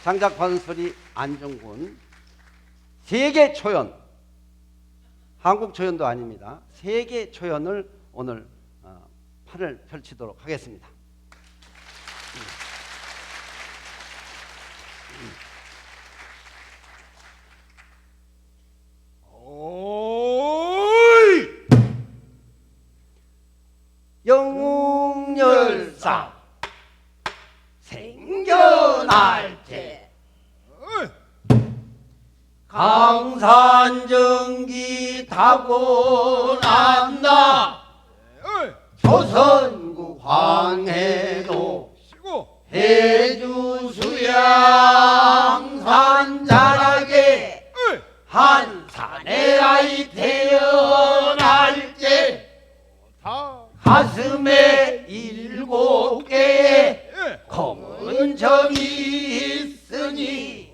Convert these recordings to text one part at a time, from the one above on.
장작 관수리 안중근 세계 초연, 한국 초연도 아닙니다. 세계 초연을 오늘 판을 펼치도록 하겠습니다. 영웅열사 생겨날 때 강산정기 타고 난다. 조선국 황해도 해주수양 산자락에 한산에 아이 태어날 때 가슴에 7개의 검은 점이 있으니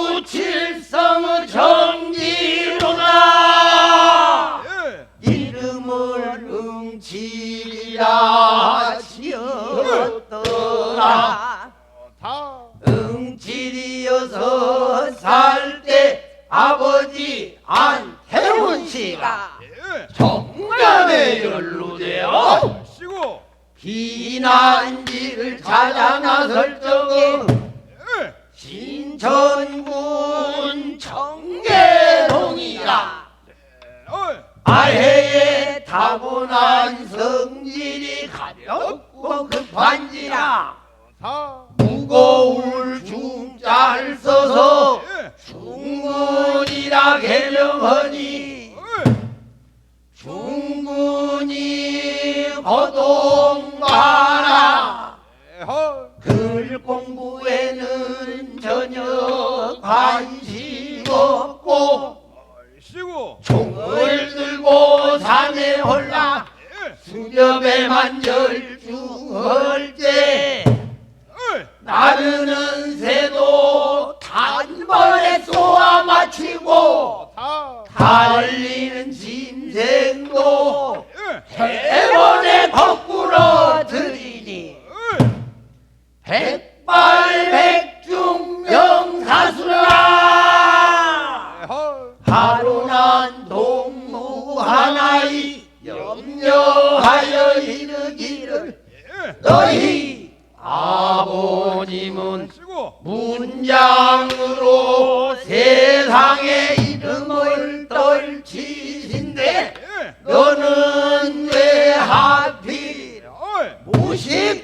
북두칠성의 정기로나 이름을 응칠이라 지었더라. 응칠이어서 살 때 아버지 안태훈 씨가 정면에 연루되어 비난지를 찾아 나설 적에 신천군 청계동이라 아해에 타고난 성질이 가볍고 급한지라 무거울 중자를 써서 중군이라 개명하니 중군이 거동가라. 글 공부에는 전혀 관심 없고 총을 들고 산에 올라 수렵에만 열중할 때 나르는 새도 단번에 쏘아 맞추고 달리는 짐승도 해번에 거꾸로 들이니 백발백중 영사수라. 하루 난 동무 하나이 염려하여 이르기를 너희 아버님은 문장으로 세상의 이름을 떨치신데 너는 왜 하필 무식하등한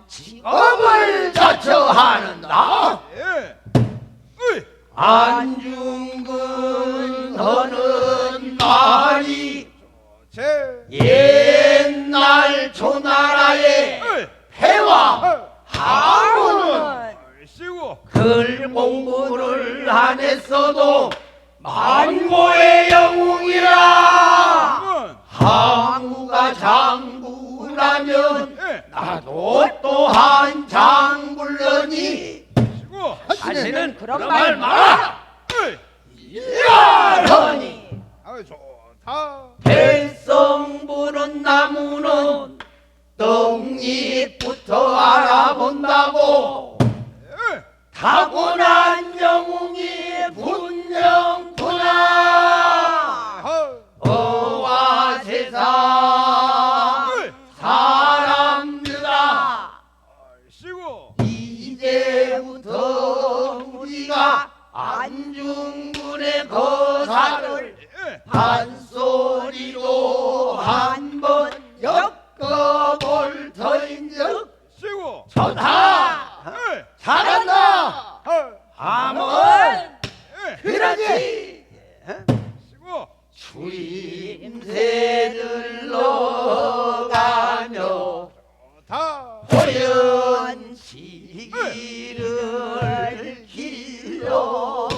직업을 자처하는다. 안중근 하는 말이 옛날 조나라의 패와 항우는 글 공부를 안 했어도 만고의 영웅이라. 항우가 장구라면 나도 또한 장군러니 다시는 그런 말 마라. 이러니 백성부른 나무는 떡잎부터 알아본다고 타고난 영웅이 분명구나. 어와 세상 사람들아, 이제부터 우리가 안중근의 거사를 판소리로 한번 엮어볼 터인즉 좋다, 잘한다 하면 그러지. 추임새들러 가며 호연 시기를 길러보세.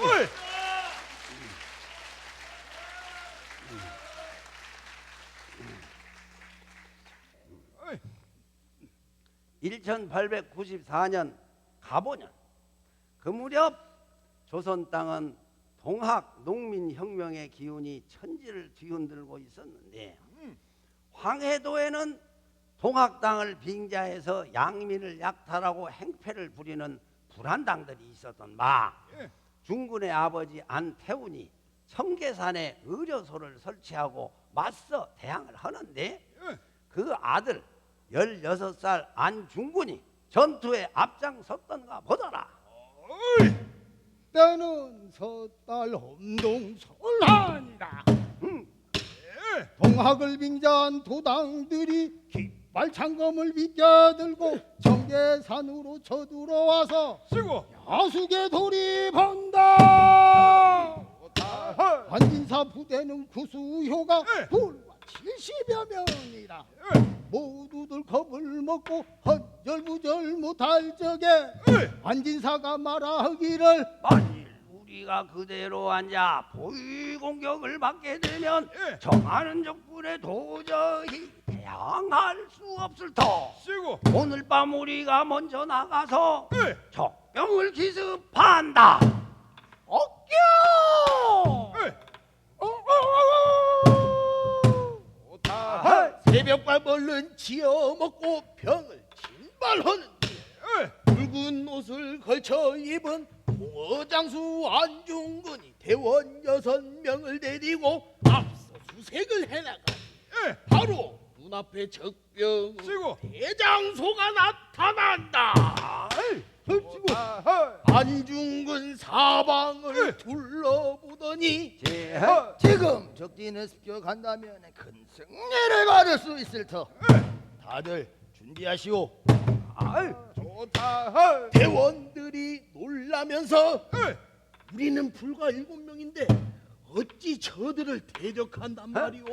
어. 1894년 가보년 그 무렵 조선 땅은 동학 농민혁명의 기운이 천지를 뒤흔들고 있었는데 황해도에는 동학당을 빙자해서 양민을 약탈하고 행패를 부리는 불안당들이 있었던 마 중군의 아버지 안태훈이 청계산에 의료소를 설치하고 맞서 대항을 하는데 그 아들 16살 안중군이 전투에 앞장섰던가 보더라. 때는 섣달 혼동설하니라. 동학을 빙자한 도당들이 깃발 창검을 비껴들고 청계산으로 쳐들어와서 야수게 돌입한다. 안진사 부대는 구수효가 불과 70여 명이라. 모두들 겁을 먹고 헌절부절 못할 적에 안진사가 말하기를 만일 우리가 그대로 앉아 보위 공격을 받게 되면 정하는 적군에 도저히 대항할 수 없을 터 오늘 밤 우리가 먼저 나가서 적병을 기습한다. 어껴! 새벽과 멀른 지어먹고 병을 진발하는데 붉은 옷을 걸쳐 입은 홍어장수 안중근이 대원 6명을 데리고 앞서 수색을 해나가니 바로 눈앞에 적병 대장소가 나타난다. 안중근 사방을 둘러보더니 지금 적진을 습격한다면 큰 승리를 거둘 수 있을 터 다들 준비하시오. 대원들이 놀라면서 우리는 불과 7명인데 어찌 저들을 대적한단 말이오.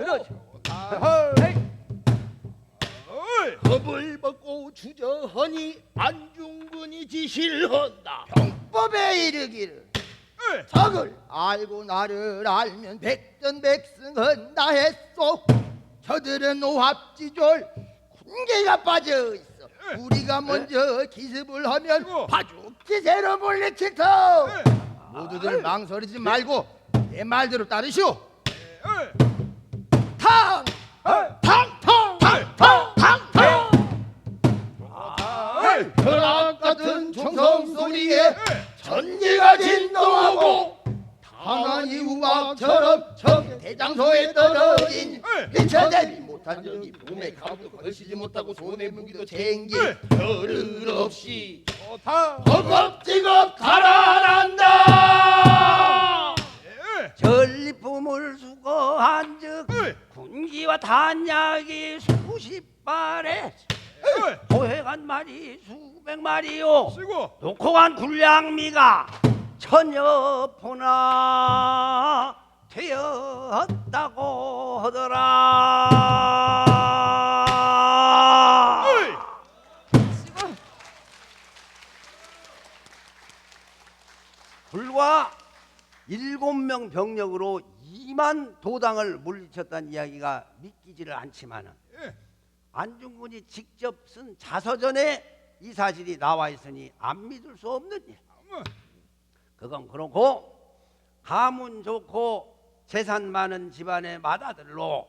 겁을 먹고 주저하니 안중근이 지시를 한다. 병법에 이르기를 적을 알고 나를 알면 백전백승한다 했소. 저들은 오합지졸 군계가 빠져 있어. 우리가 먼저 기습을 하면 바둑기세로 물리칠 터. 모두들 망설이지 말고 내 말대로 따르시오. 탕! 벼락 같은 총성 소리에 전기가 진동하고 탄환이 우박처럼 적 대장소에 떨어진 미처 대비 못한 적이 몸에 가부도 걸치지 못하고 손에 무기도 챙긴 별을 없이 허겁지겁 달아난다. 전리품을 수거한즉 군기와 탄약이 수십 발에 도해간 말이 수백 마리요 놓고 간 군량미가 천여 포나 되었다고 하더라. 불과 7명 병력으로 2만 도당을 물리쳤다는 이야기가 믿기지를 않지만은 안중근이 직접 쓴 자서전에 이 사실이 나와 있으니 안 믿을 수 없는 일. 그건 그렇고 가문 좋고 재산 많은 집안의 맏아들로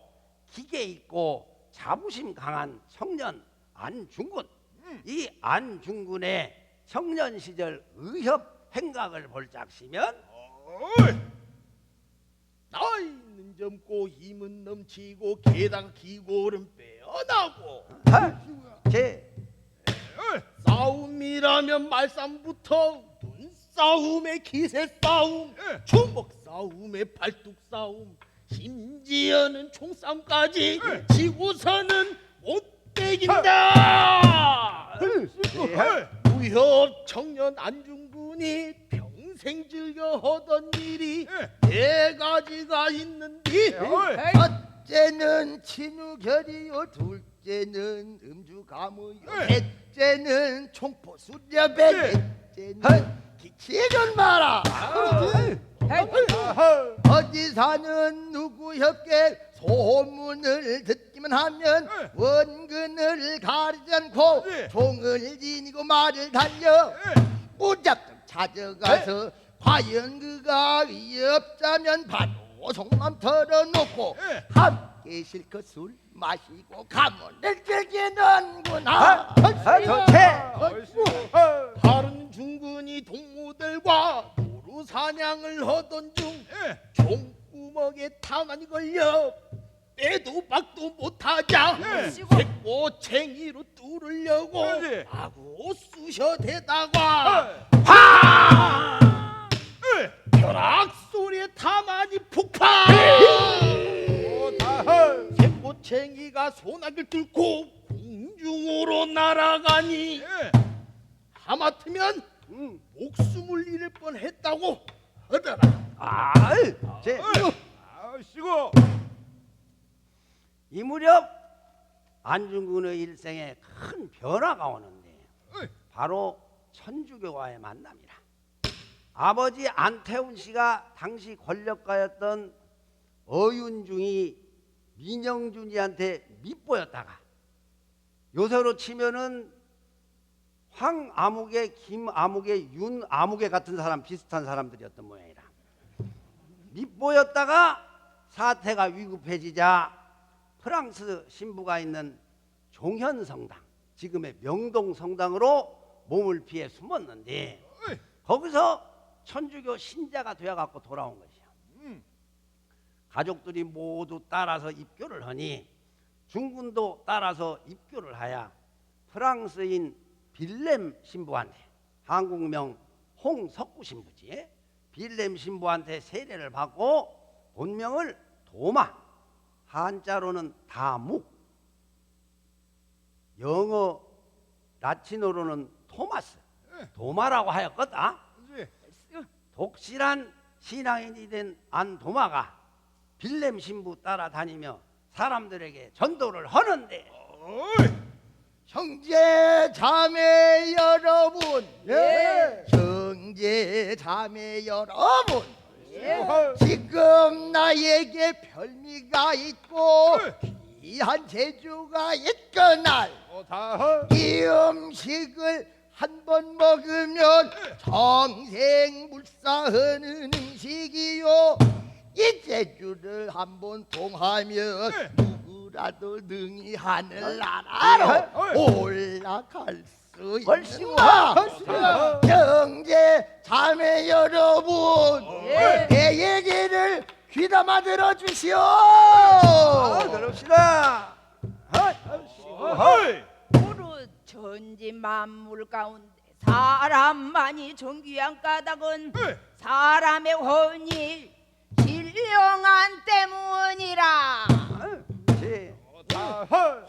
기계 있고 자부심 강한 청년 안중근. 이 안중근의 청년 시절 의협 행각을 볼짝시면 나이는 젊고 힘은 넘치고 게다가 기골은 빼어나고 싸움이라면 말싸움부터 눈싸움에 기세싸움 주먹싸움에 발뚝싸움 심지어는 총싸움까지 지고서는 못 배긴다. 무협 청년 안중근이 평생 즐겨 하던 일이 네 가지가 있는데 첫째는 친우결이요, 둘째는 음주가무요, 셋째는 총포 수렵에, 넷째는 기치해준 마라. 어디 사는 누구 협계 소문을 듣기만 하면 원근을 가리지 않고 총을 지니고 말을 달려 무작정 찾아가서 과연 그가 의없자면 바로 속만 털어놓고 예. 함께 실컷 술 마시고 가문을 즐기는구나. 아이고. 다른 중군이 동무들과 도루 사냥을 하던 중 예. 종구멍에 탐안이 걸려 빼도 박도 못하자 예. 새꼬챙이로 뚫으려고 그러지. 마구 쑤셔대다가 예. 벼락 소리에 탐안이 폭발. 새꼬챙이가 소나기를 뚫고 공중으로 날아가니 예. 하마터면 목숨을 잃을 뻔했다고 하더라. 아이고. 이 무렵 안중근의 일생에 큰 변화가 오는데 어이. 바로 천주교와의 만남이라. 아버지 안태훈 씨가 당시 권력가였던 어윤중이 민영준이한테 밑보였다가 요새로 치면은 황아무개, 김아무개, 윤아무개 같은 사람 비슷한 사람들이었던 모양이라. 밑보였다가 사태가 위급해지자 프랑스 신부가 있는 종현성당, 지금의 명동성당으로 몸을 피해 숨었는데 어이. 거기서 천주교 신자가 되어갖고 돌아온 것이야. 음. 가족들이 모두 따라서 입교를 하니 중군도 따라서 입교를 하야 프랑스인 빌렘 신부한테, 한국명 홍석구 신부지, 빌렘 신부한테 세례를 받고 본명을 도마, 한자로는 다묵, 영어 라틴어로는 토마스, 도마라고 하였거든. 그렇지. 독실한 신앙인이 된 안도마가 빌렘 신부 따라다니며 사람들에게 전도를 하는데 어이. 형제 자매 여러분, 예. 형제 자매 여러분, 예. 지금 나에게 별미가 있고 예. 귀한 재주가 있거날 이 음식을 한 번 먹으면 정생불사하는 음식이요. 이 재주를 한 번 통하면 누구라도 능히 하늘나라로 올라갈 수 있습니다. 형제 자매 여러분, 내 얘기를 귀담아 들어주시오. 그럽시다. 어이. 무릇 천지 만물 가운데 사람만이 존귀한 까닭은 예. 사람의 혼이 신령한 때문이라.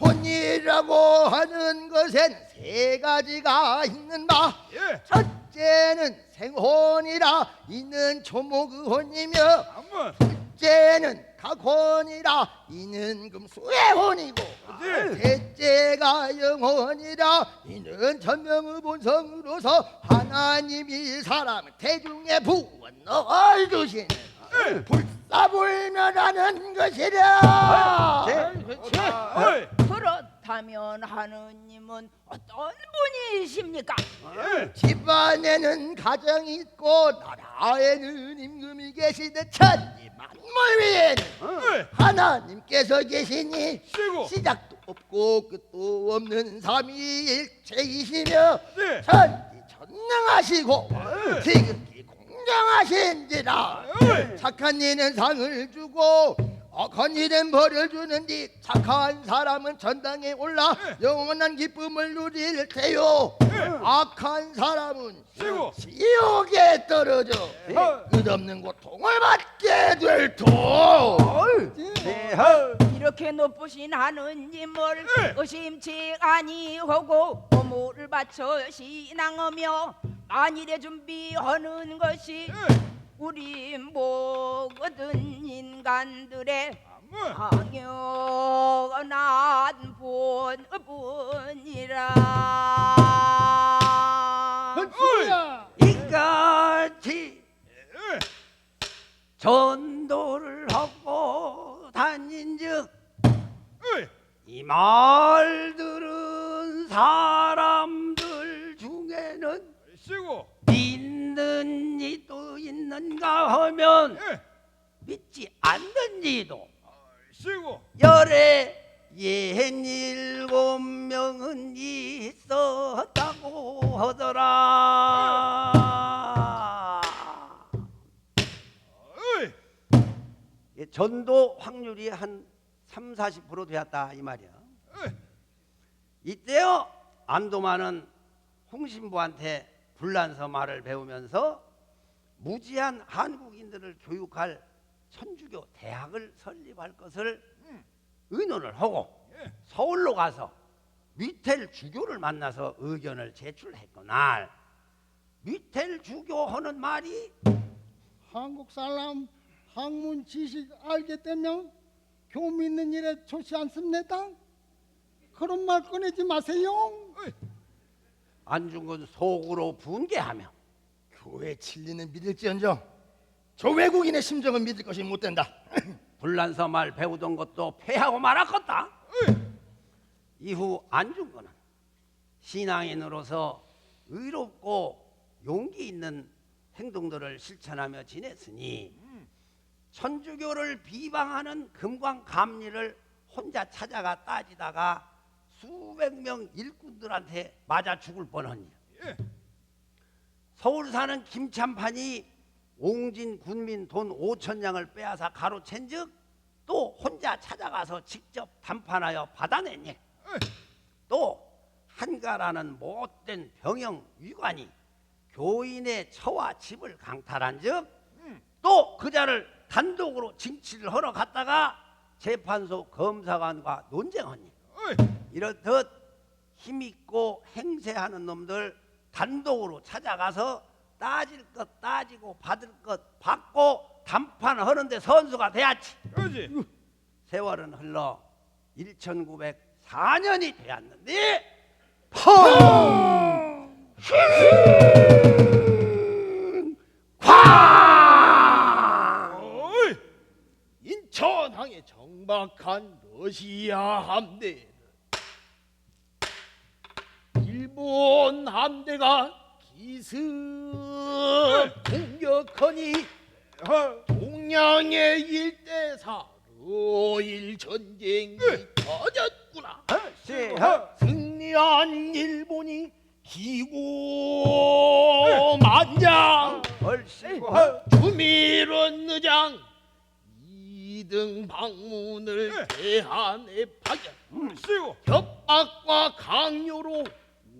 혼이라고 하는 것엔 세 가지가 있는 바. 예. 첫째는 생혼이라 이는 초목의 혼이며, 한번. 둘째는 각혼이라 이는 금수의 혼이고, 그렇지. 셋째가 영혼이라 이는 천명의 본성으로서 하나님이 사람을 태중에 부어 넣어주신 불사불멸하는 것이라. 어이. 그렇다면 하느님은 어떤 분이십니까? 예. 집안에는 가정이 있고 나라에는 임금이 계시듯 천지 만물 위에는 어이. 하나님께서 계시니 쉬고. 시작도 없고 끝도 없는 삼위일체이시며 네. 천지 전능하시고 네. 지극히 공정하신지라. 어이. 착한 이는 상을 주고 악한 일은 벌을 주는디 착한 사람은 전당에 올라 영원한 기쁨을 누릴 테요. 악한 사람은 쉬고. 지옥에 떨어져 끝없는 고통을 받게 될 터. 이렇게 높으신 하느님을 의심치 아니하고 몸을 바쳐 신앙하며 만일에 준비하는 것이 우리 모든 인간들의 당연한 본분이라. 이같이 전도를 하고 다닌즉 이 말 들은 사람들 중에는 쉬고. 민다 믿는 이도 있는가 하면 예. 믿지 않는 이도 시고. 열에 17명은 있었다고 하더라. 어이. 예, 전도 확률이 한 30-40% 되었다 이 말이야. 어이. 이때요 안도마는 홍신부한테 불란서 말을 배우면서 무지한 한국인들을 교육할 천주교 대학을 설립할 것을 의논을 하고 예. 서울로 가서 위텔 주교를 만나서 의견을 제출했거날 위텔 주교 하는 말이 한국 사람 학문 지식 알게 되면 교 믿는 일에 좋지 않습니다. 그런 말 꺼내지 마세요. 어이. 안중근 속으로 분개하며 교회 진리는 믿을지언정 저 외국인의 심정은 믿을 것이 못된다. 불란서 말 배우던 것도 폐하고 말았겠다. 이후 안중근은 신앙인으로서 의롭고 용기 있는 행동들을 실천하며 지냈으니 천주교를 비방하는 금광감리를 혼자 찾아가 따지다가 수백 명 일꾼들한테 맞아 죽을 뻔하니 예. 서울 사는 김참판이 옹진 군민 돈 5,000냥을 빼앗아 가로챈즉 또 혼자 찾아가서 직접 담판하여 받아내니 또 한가라는 못된 병영 위관이 교인의 처와 집을 강탈한즉 또 그자를 단독으로 징치를 하러 갔다가 재판소 검사관과 논쟁하니 어이. 이렇듯 힘있고 행세하는 놈들 단독으로 찾아가서 따질 것 따지고 받을 것 받고 담판하는데 선수가 돼야지. 그렇지. 세월은 흘러 1904년이 되었는데 펑광 어이. 인천항에 정박한 러시아 함대는 일본 함대가 기습 공격하니 동양의 1대4로 전쟁이 터졌구나. 승리한 일본이 기고만장 주밀원 의장 2등 방문을 대한에 파견 시고. 협박과 강요로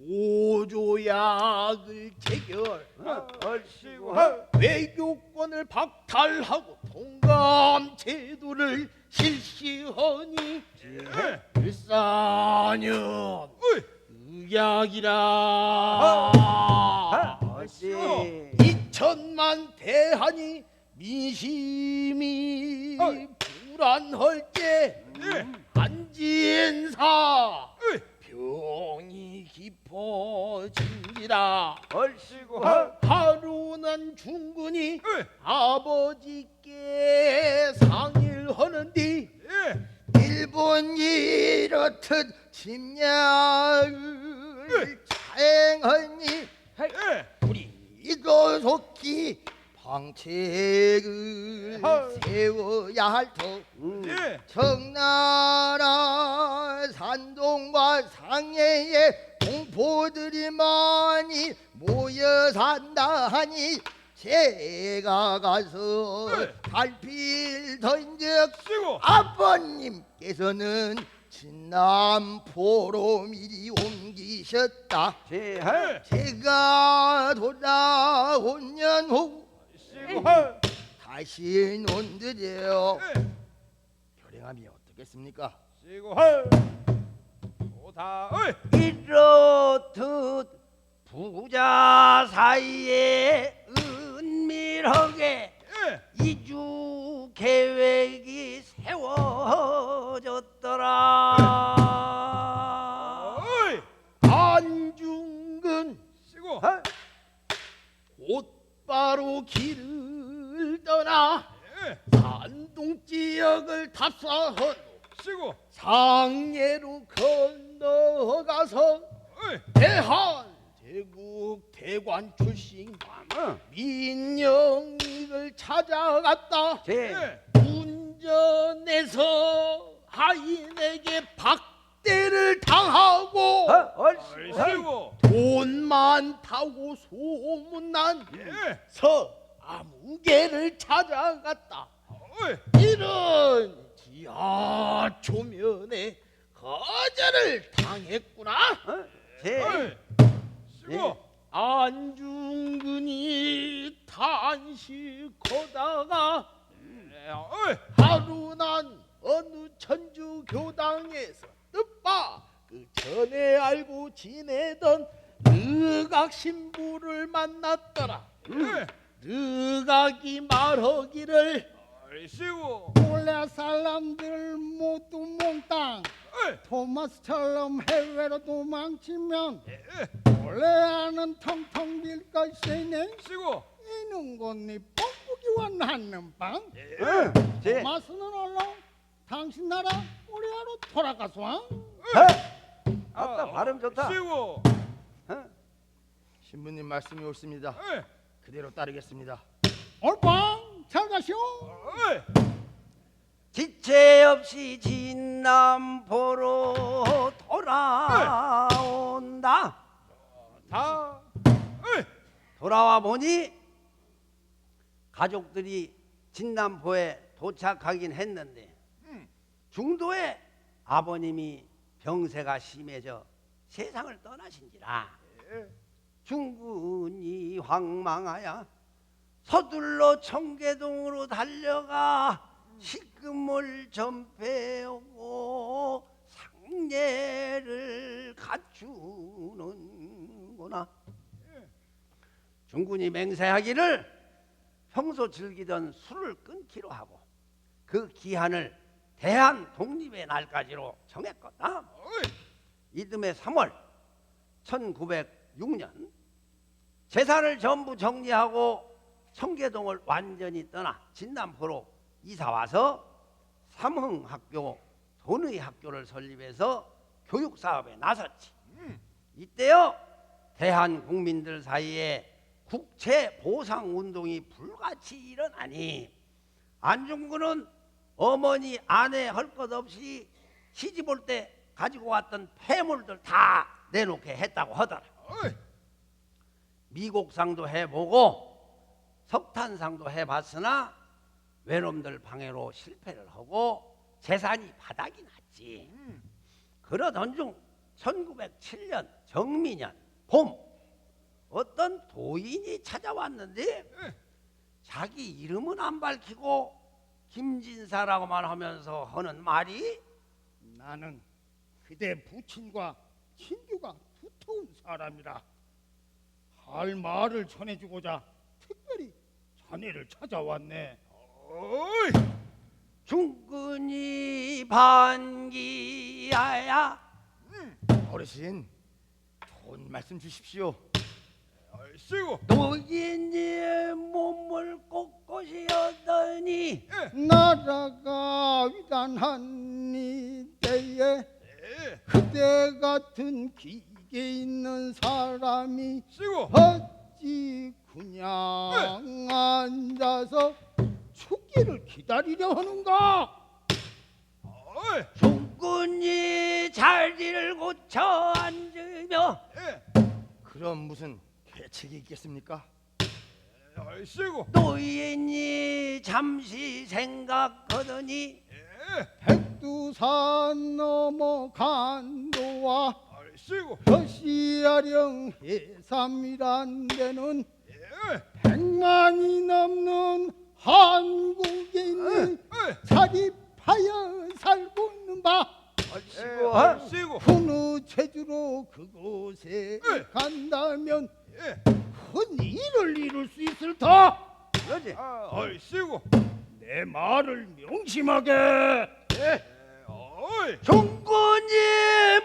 5조약을 체결 시고. 외교권을 박탈하고 통감 제도를 실시하니 일사년 어이. 의약이라. 옳지. 2천만 대한이 민심이 불안할 때 예. 안진사 어이. 병이 깊어진지라. 얼씨구. 하루는 중군이 어이. 아버지께 상의를 하는디 예. 일본이 이렇듯 침략을 자행하니 예. 우리도 속히 방책을 세워야 할 터. 예. 청나라 산동과 상해에 공포들이 많이 모여 산다 하니 제가 가서 발필 던적 시고. 아버님께서는 진남포로 미리 옮기셨다. 제 제가 돌아온 년후 시고. 다시 논드려요. 예. 결행함이 어떻겠습니까? 시고. 오다. 어이. 이렇듯 부자 사이에 은밀하게 예. 이주 계획이 세워졌더라. 어이. 안중근 시고. 곧바로 길을 떠나 예. 산동 지역을 탑사한 후 시고. 상해로 건너가서 어이. 대한 대국 대관 출신 응. 민영이를 찾아갔다. 제 예. 운전해서 하인에게 박대를 당하고 얼씨구 얼씨구. 돈 많다고 소문난 예. 서아무개를 찾아갔다. 어이. 이런 지하 초면에 거절을 당했구나. 제 어이. 씨구. 예. 안중근이 단식하다가 예. 어이. 하루 난 어느 천주 교당에서 뜻봐 그 전에 알고 지내던 르각 신부를 만났더라. 예. 르각이 말하기를 얼씨구. 원래 사람들 모두 몽땅 어이. 토마스처럼 해외로 도망치면 예. 원래 아는 텅텅 빌 것이니 씨구. 이는 곳니 뻥꾸기와 낳는 빵 응. 제 토마스는 얼른 당신 나라 우리나라로 돌아가서 와. 아따 발음 좋다. 씨구. 응. 신부님 말씀이 옳습니다. 어이. 그대로 따르겠습니다. 올빵 잘 가시오. 어이. 지체 없이 진남포로 돌아온다. 다. 어이. 돌아와 보니 가족들이 진남포에 도착하긴 했는데 중도에 아버님이 병세가 심해져 세상을 떠나신지라 중군이 황망하여 서둘러 청계동으로 달려가 식금을 전폐하고 상례를 갖추는구나. 중군이 맹세하기를 평소 즐기던 술을 끊기로 하고 그 기한을 대한 독립의 날까지로 정했거나. 어이. 이듬해 3월 1906년 재산을 전부 정리하고 청계동을 완전히 떠나 진남포로 이사와서 삼흥학교, 돈의학교를 설립해서 교육사업에 나섰지. 이때요 대한국민들 사이에 국채보상운동이 불같이 일어나니 안중근은 어머니 아내 할 것 없이 시집 올 때 가지고 왔던 폐물들 다 내놓게 했다고 하더라. 어이. 미곡상도 해보고 석탄상도 해봤으나 외놈들 방해로 실패를 하고 재산이 바닥이 났지. 그러던 중 1907년 정미년 봄 어떤 도인이 찾아왔는데 자기 이름은 안 밝히고 김진사라고만 하면서 하는 말이 나는 그대 부친과 친교가 두터운 사람이라 할 말을 전해주고자 특별히 자네를 찾아왔네. 어이. 중근이 반기하야 어르신 좋은 말씀 주십시오. 얼씨구. 노인의 몸을 꼿꼿이 얻더니 나라가 위단한 이때에 예. 그대 같은 기계 있는 사람이 씨구. 어찌 그냥 앉아서 죽기를 기다리려 하는가? 어이. 중근이 자리를 고쳐 앉으며 예. 그럼 무슨 계책이 있겠습니까? 얼씨구. 노인이 잠시 생각하더니 예. 백두산 넘어 간도와 얼씨구. 러시아령 해삼이란 데는 예. 100만이 넘는 한국에 있는 어이. 사립하여 살고 있는 바 얼씨구 얼씨구. 그 제주로 그곳에 네. 간다면 예. 큰 일을 이룰 수 있을 터. 그러지. 얼씨구. 내 말을 명심하게. 어이. 중근이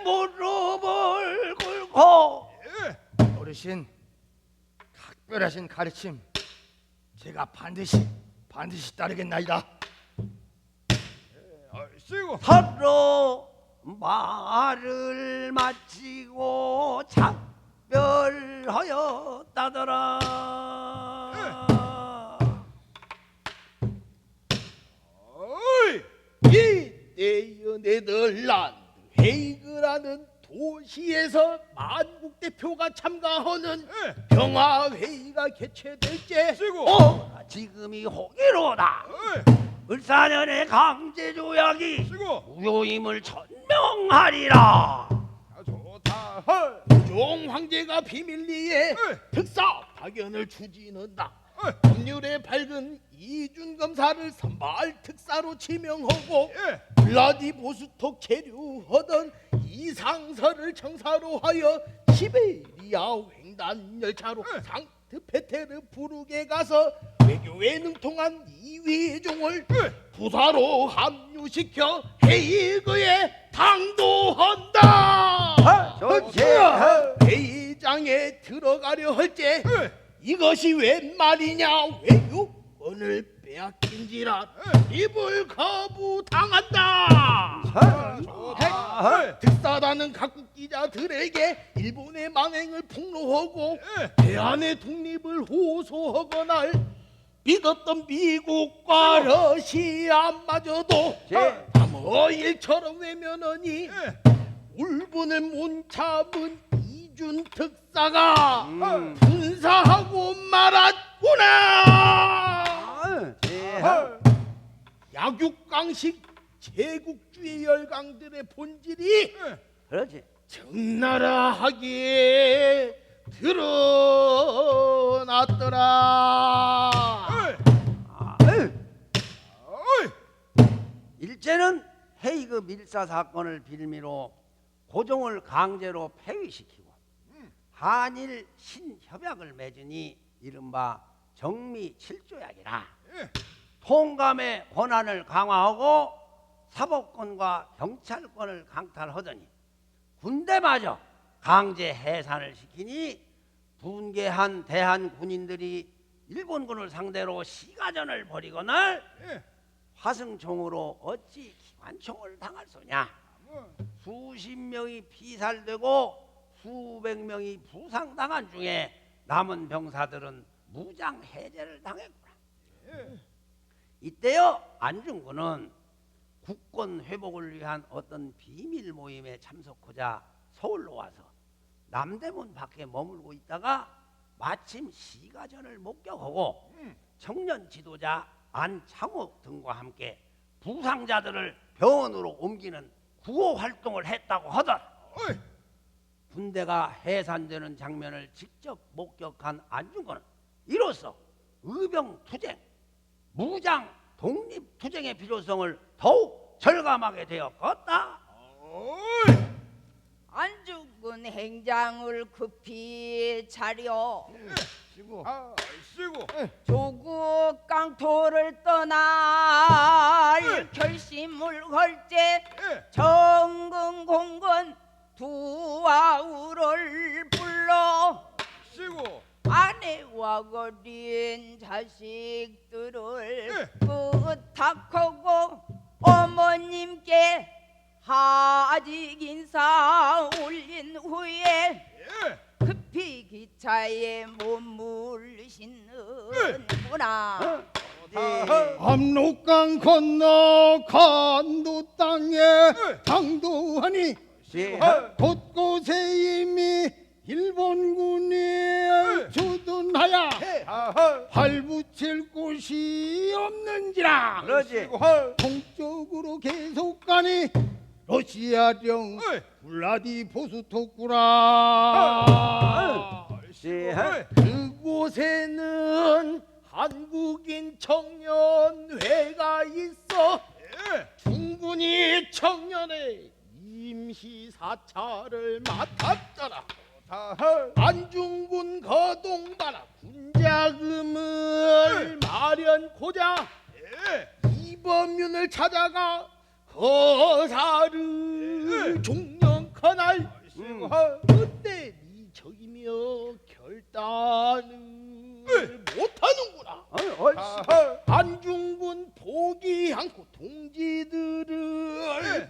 무릎을 꿇고 예. 어르신 각별하신 가르침 제가 반드시 따르겠나이다. 얼씨구. 서로 말을 마치고 작별하고 하였다더라. 어이 이때여 네덜란드 헤이그라는 도시에서 만국 대표가 참가하는 평화회의가 개최될 때 쓰고 지금이 호기로다. 어이 을사년의 강제조약이 쓰고 무효임을 천명하리라. 좋다 헐 종 황제가 비밀리에 특사 파견을 추진한다. 어이 법률에 밝은 이준검사를 선발 특사로 지명하고 예 블라디보스톡 체류하던 이상서를 청사로 하여 시베리아 횡단 열차로 상트페테르부르크에 가서 외교에 능통한 이휘종을 부사로 합류시켜 헤이그에 당도한다. 좋지. 회의장에 들어가려 할 때 이것이 웬 말이냐 외교권을 빼앗긴지라 입을 거부당한다. 좋다 특사단은 각국 기자들에게 일본의 만행을 폭로하고 대한의 독립을 호소하거나 믿었던 미국과 러시아마저도 일처럼 외면하니 울분을 못 참은 이준 특사가 분사하고 말았구나. 약육강식 제국주의 열강들의 본질이 그렇지. 적나라하게 드러났더라. 어이 일제는 헤이그 밀사 사건을 빌미로 고종을 강제로 폐위시키고 한일 신협약을 맺으니 이른바 정미 7조약이라 통감의 권한을 강화하고 사법권과 경찰권을 강탈하더니 군대마저 강제 해산을 시키니 분개한 대한 군인들이 일본군을 상대로 시가전을 벌이거늘 화승총으로 어찌 기관총을 당할 소냐. 수십 명이 피살되고 수백 명이 부상당한 중에 남은 병사들은 무장 해제를 당했구나. 이때요 안중근은 국권 회복을 위한 어떤 비밀 모임에 참석하자 서울로 와서 남대문 밖에 머물고 있다가 마침 시가전을 목격하고 청년 지도자 안창호 등과 함께 부상자들을 병원으로 옮기는 구호 활동을 했다고 하더라. 군대가 해산되는 장면을 직접 목격한 안중근은 이로써 의병투쟁, 무장 독립투쟁의 필요성을 더욱 절감하게 되었겠다. 안중근 행장을 급히 차려 쓰고 쓰고 조국 강토를 떠날 결심을 걸때 정근공건 두 아우를 불러 쓰고 아내와 어린 자식들을 부탁하고 어머님께 하직 인사 올린 후에 급히 기차에 머물시는구나. 압록강 건너 간도 땅에 당도하니 곳곳에 이미 일본군이 주둔하여 발붙일 곳이 없는지라. 그러지. 동쪽으로 계속 가니 러시아령 블라디보스토크라. 그곳에는 한국인 청년회가 있어 중군이 청년의 임시 사찰을 맡았더라. 안중근 거동바라 군자금을 마련코자 이범윤을 찾아가 허사를 종영커날 그때 네 적이며 결단을 못하는구나. 안중근 포기 않고 동지들을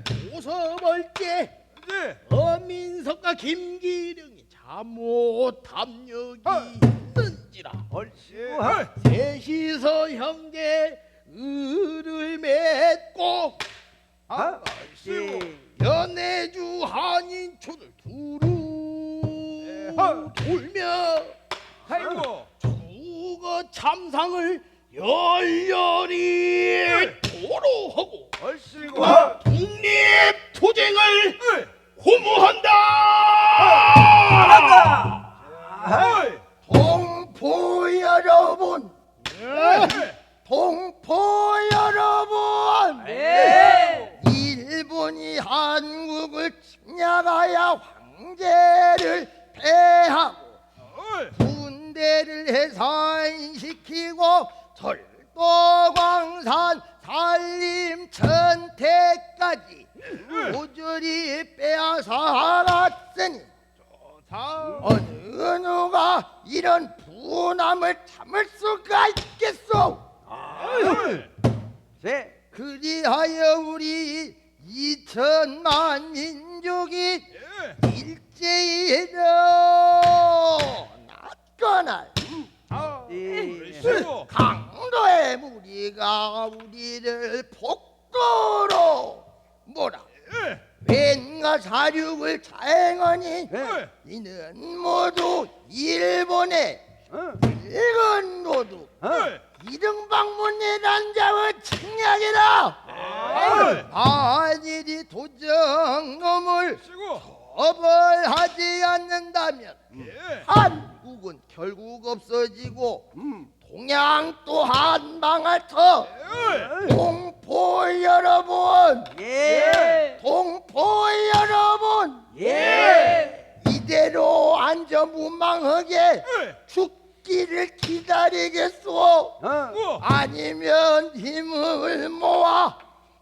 보석할 때 어민석과 김기령이 사모 담력이 있는지라 얼씨구 셋이서 형제 을을 맺고 아이씨고 연해주 한인촌을 두루 돌며 아이고 주거 참상을 열렬히 도로하고 얼씨고 독립투쟁을 고무한다. 동포 여러분, 동포 여러분, 일본이 한국을 침략하여 황제를 패하고 군대를 해산시키고 철도광산 산림천태까지 모조리 빼앗아갔으니 어느 누가 이런 분함을 참을 수가 있겠소? 그리하여 우리 2천만 민족이 일제히 일어났거나 얼씨고 강도의 무리가 우리를 폭도로 몰아 웬가 사륙을 자행하니 이는 모두 일본의 늙은 도둑 이등방문이란 자의 침략이라. 만일이 도적놈을 처벌하지 않는다면 한국은 결국 없어지고 동양 또한 망할 터. 동포 여러분, 동포 여러분, 이대로 안전무망하게 죽기를 기다리겠소? 아니면 힘을 모아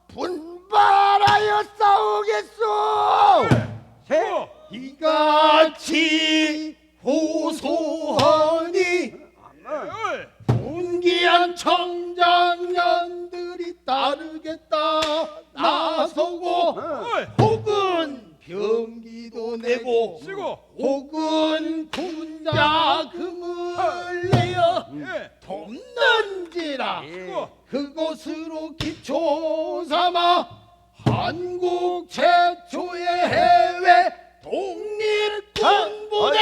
분발하여 싸우겠소? 이같이 호소하니 존귀한 청장년들이 따르겠다 나서고 혹은 병기도 내고 혹은 군자금을 내어 돕는지라. 그것으로 기초 삼아 한국 최초의 해외 독립군 부대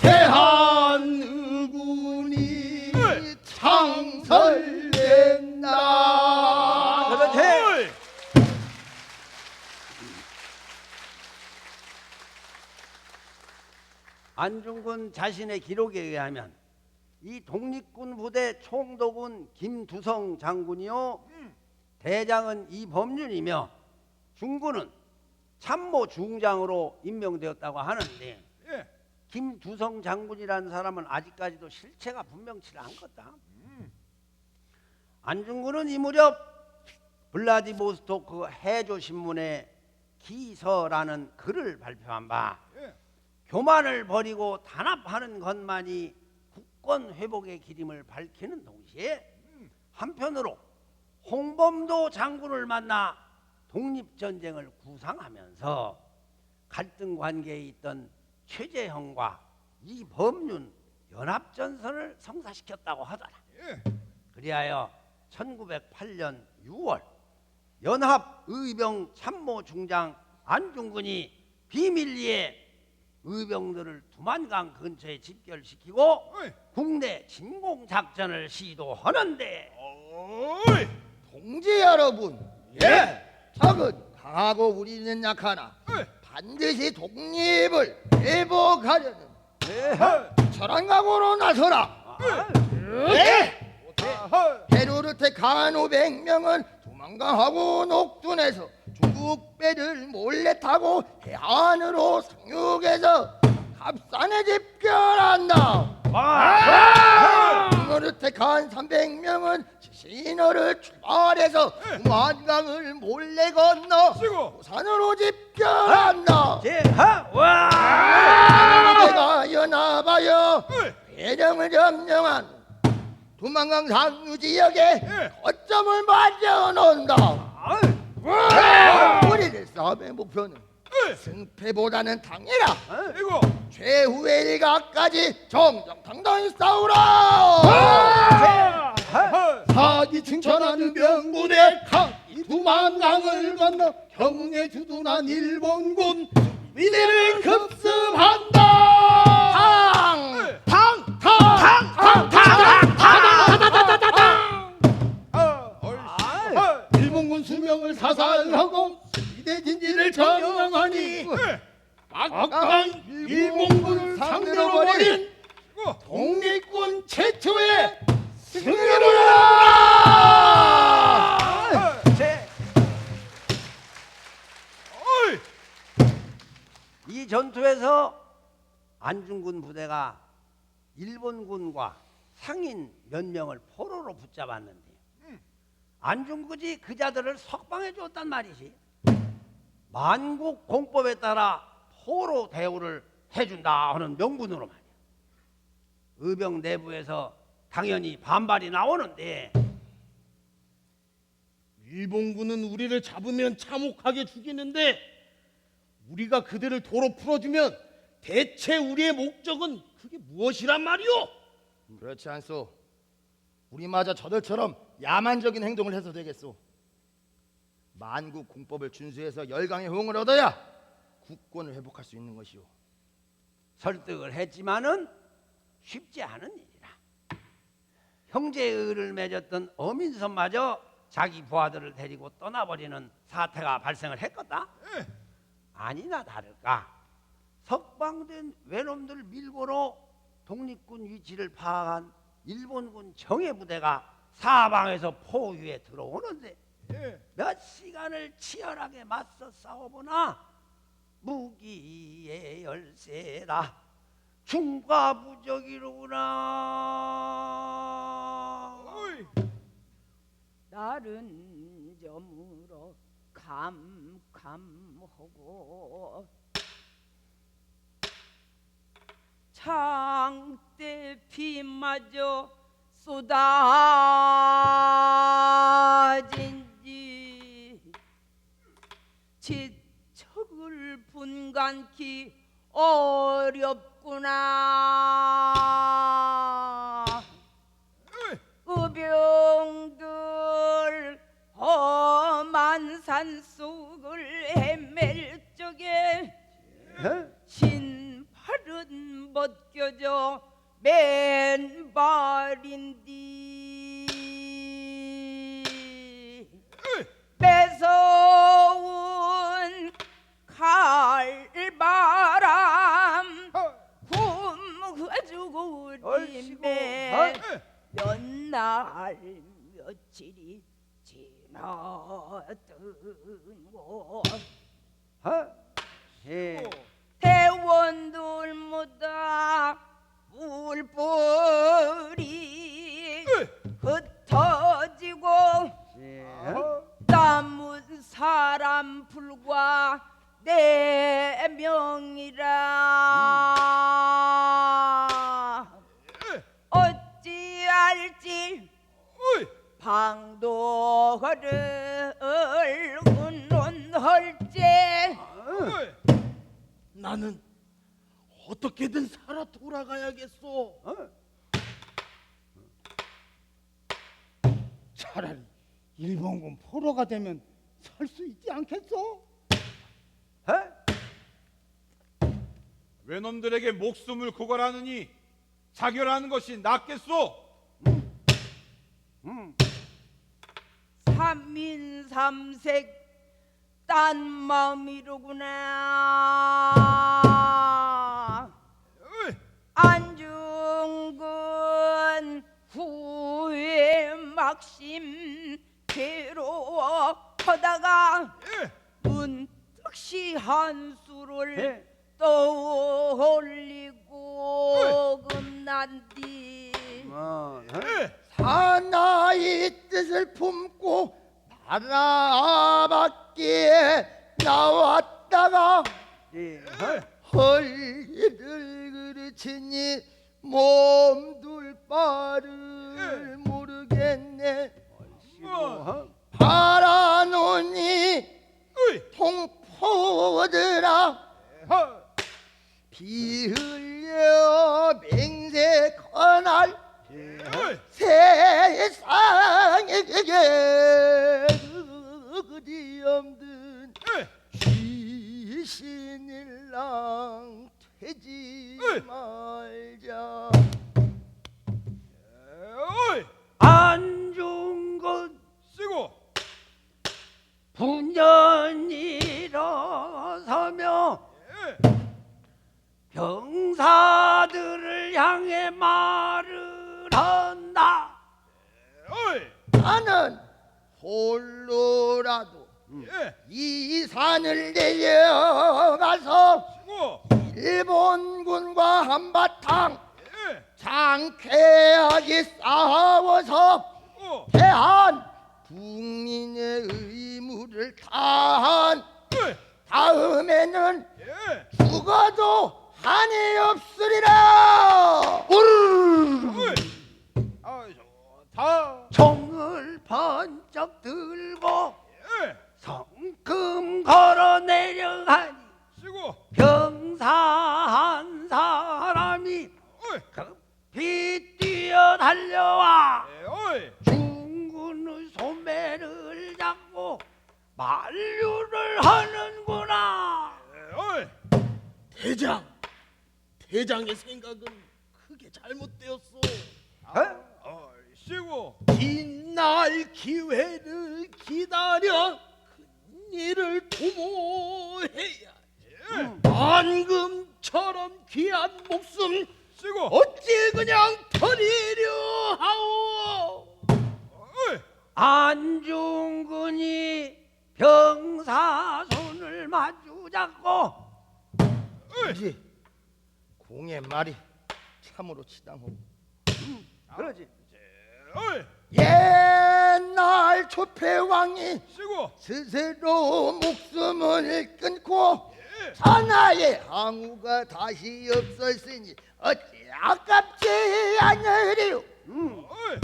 대한의군이 창설된다. 안중근 자신의 기록에 의하면 이 독립군 부대 총독은 김두성 장군이요 대장은 이범윤이며 중군은 참모 중장으로 임명되었다고 하는데 김두성 장군이라는 사람은 아직까지도 실체가 분명치 않거든. 안중근은 이 무렵 블라디보스토크 해조신문에 기서라는 글을 발표한 바 교만을 버리고 단합하는 것만이 국권 회복의 기림을 밝히는 동시에 한편으로 홍범도 장군을 만나 독립전쟁을 구상하면서 갈등 관계에 있던 최재형과 이범윤 연합전선을 성사시켰다고 하더라. 그리하여 1908년 6월 연합의병 참모중장 안중근이 비밀리에 의병들을 두만강 근처에 집결시키고 국내 진공작전을 시도하는데 동지 여러분, 적은 강하고 우리는 약하나 반드시 독립을 회복하려는 철한 각오로 나서라. 해로를 택한 500명은 두만강하고 녹둔에서 중국 배를 몰래 타고 해안으로 상륙해서 갑산에 집결한다. 이거를 택한 300명은 신어를 출발해서 두만강을 몰래 건너 부산으로 집결한다. 내가 연합하여 회령을 점령한 두만강 상류 지역에 거점을 만들어 놓는다. 우리의 싸움의 목표는 승패보다는 당해라. 이거 최후의 일각까지 정정당당히 싸우라. 사기 칭천하는 명군의 각이 두만강을 건너 경에 주둔한 일본군 위대를 급습한다. 일본군 수명을 사살하고 위대 진지를 점령하니 막강 일본군을 상대로 벌인 독립군 최초의 승리로야. 어이 이 전투에서 안중근 부대가 일본군과 상인 몇 명을 포로로 붙잡았는데 안중근이 그 자들을 석방해 줬단 말이지. 만국 공법에 따라 포로 대우를 해준다 하는 명분으로 말이야. 의병 내부에서 당연히 반발이 나오는데 일본군은 우리를 잡으면 참혹하게 죽이는데 우리가 그들을 도로 풀어주면 대체 우리의 목적은 그게 무엇이란 말이오? 그렇지 않소. 우리마저 저들처럼 야만적인 행동을 해서 되겠소. 만국 공법을 준수해서 열강의 호응을 얻어야 국권을 회복할 수 있는 것이오. 설득을 했지만은 쉽지 않은 일이라. 형제의를 맺었던 어민선마저 자기 부하들을 데리고 떠나버리는 사태가 발생을 했거다. 아니나 다를까 석방된 외놈들 밀고로 독립군 위치를 파악한 일본군 정예부대가 사방에서 포위에 들어오는데 몇 시간을 치열하게 맞서 싸워보나 무기의 열세다. 중과부적이로구나. 어이 다른 점으로 감감하고 장대 피마저 쏟아진지 지척을 분간키 어렵구나. 의병들 험한 산속을 헤맬 적에 신발은 벗겨져 맨발인디 매서운 칼바람 굶어주고 우리매 몇날 며칠이 지나든고 대원들마다 뿔뿔이 흩어지고 남은 사람 불과 4명이라 어찌할지 방도를 운운할제 나는 어떻게든 살아 돌아가야겠소. 차라리 일본군 포로가 되면 살 수 있지 않겠어? 외놈들에게 목숨을 구걸하느니 자결하는 것이 낫겠소. 삼인삼색 딴 마음이로구나. 안중근 후회 막심 괴로워하다가 문득시 한수를 떠올리고 금난디 사나이 뜻을 품고 나라 밖에 나왔다가 헐리를 그르치니 몸둘 바를 모르겠네. 바라노니 소들아 허. 비 흘려 맹세컨할 어이. 세상에 그리 없는 어이. 귀신일랑 되지 어이. 말자. 어이. 안중근 쓰고. 분연히 일어서며 예. 병사들을 향해 말을 한다. 어이. 나는 홀로라도 예. 이 산을 내려가서 쓰고. 일본군과 한바탕 예. 장쾌하게 싸워서 쓰고. 대한 국민의 의무를 다한 어이. 다음에는 예. 죽어도 한이 없으리라. 어이. 아, 좋다. 총을 번쩍 들고 예. 성큼 걸어 내려가니 쓰고. 병사 한 사람이 어이. 급히 뛰어 달려와 예. 어이. 중군의 소매를 잡고 만류를 하는구나. 예. 어이. 대장의 생각은 크게 잘못되었소. 어이. 쓰고. 뒷날 기회를 기다려 큰일을 도모해야 예. 안금처럼 귀한 목숨 쓰고. 어찌 그냥 버리려 하오. 어이. 안중근이 병사 손을 마주 잡고 이제 공의 말이 참으로 치당하고 그러지 어이. 옛날 조폐왕이 쓰고. 스스로 목숨을 끊고 예. 천하의 항우가 다시 없었으니 어찌 아깝지 않으리요. 어이.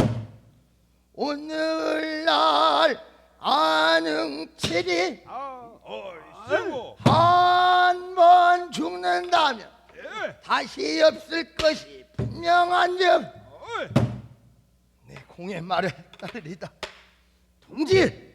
오늘날 안흥칠이 어이. 쓰고. 한 번 죽는다면 예. 다시 없을 것이 분명한 점 어이. 내 공의 말에 따르리다. 동지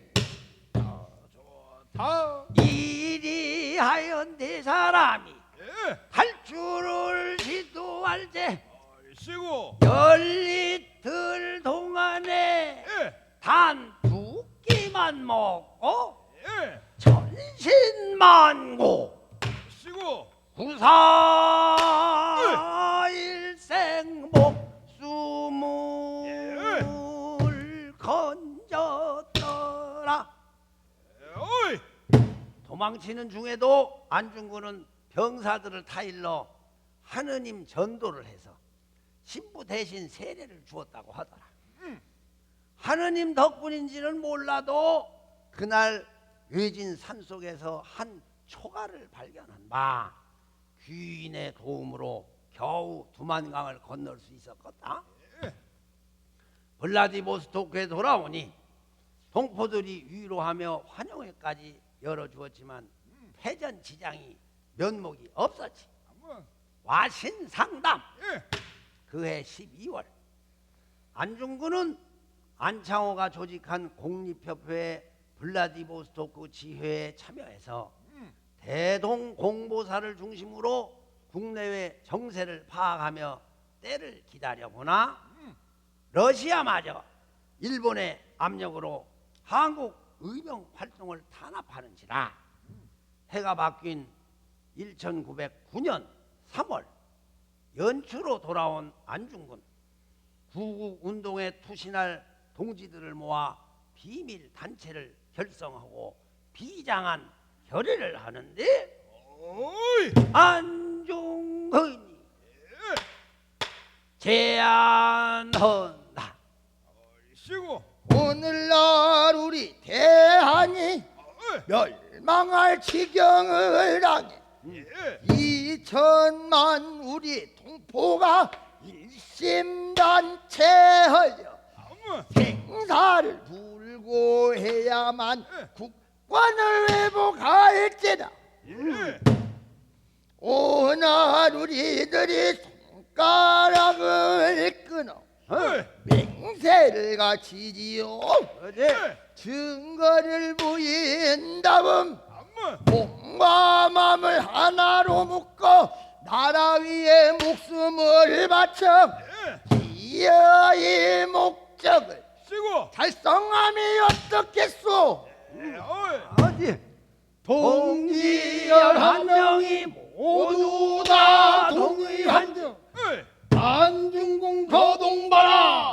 다. 이리하여 네 사람이 예. 탈출을 시도할 때 어이. 쓰고. 열리틀 동안에 예. 단 2끼만 먹고 예. 천신만고 쓰고. 구사일생 목숨을 건졌더라. 어이. 도망치는 중에도 안중근은 병사들을 타일러 하느님 전도를 해서 신부 대신 세례를 주었다고 하더라. 하느님 덕분인지는 몰라도 그날 외진 산속에서 한 초가를 발견한 바 귀인의 도움으로 겨우 두만강을 건널 수 있었겠다. 블라디보스토크에 돌아오니 동포들이 위로하며 환영회까지 열어주었지만 패전지장이 면목이 없었지. 한번. 와신상담. 예. 그해 12월 안중근은 안창호가 조직한 공립협회 블라디보스토크 지회에 참여해서 대동공보사를 중심으로 국내외 정세를 파악하며 때를 기다려보나 러시아마저 일본의 압력으로 한국 의병 활동을 탄압하는지라 해가 바뀐 1909년 3월 연추로 돌아온 안중근 구국운동에 투신할 동지들을 모아 비밀 단체를 결성하고 비장한 결의를 하는데 어이. 안중근이 제안한다. 쓰고. 오늘날 우리 대한이 어이. 멸망할 지경을 당해 예. 2천만 우리 동포가 일심단체하여 한번. 생사를 불고해야만 국권을 회복할지라. 예. 오늘 우리들이 손가락을 끊어 어이. 맹세를 갖추지요. 그렇지. 증거를 보인다면 한번. 몸과 마음을 하나로 묶어 나라 위에 목숨을 바쳐 예. 기여의 목적을 쉬고. 달성함이 어떻겠소? 예. 어이. 아지. 동지 한 명이 모두 다 동의한즉 어이. 안중근 거동봐라.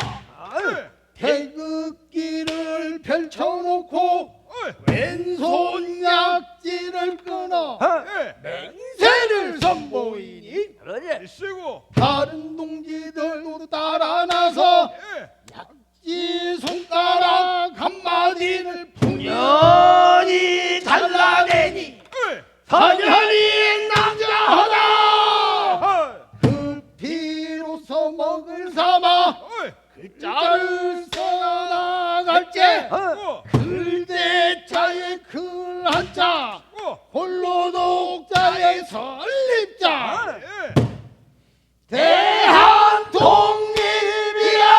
예. 태극기를 펼쳐놓고 어이. 왼손 약지를 끊어 예. 맹세를 선보이니 그러지. 쉬고. 다른 동지들도 따라 나서 예. 이 손가락 한마디를 년이 잘라내니 어이. 사년이 낭자하다. 어이. 그 피로서 먹을 삼아 어이. 글자를 써나갈게 어. 글대자의 글 한자 어. 홀로 독자의 설립자 예. 대한 독립이야.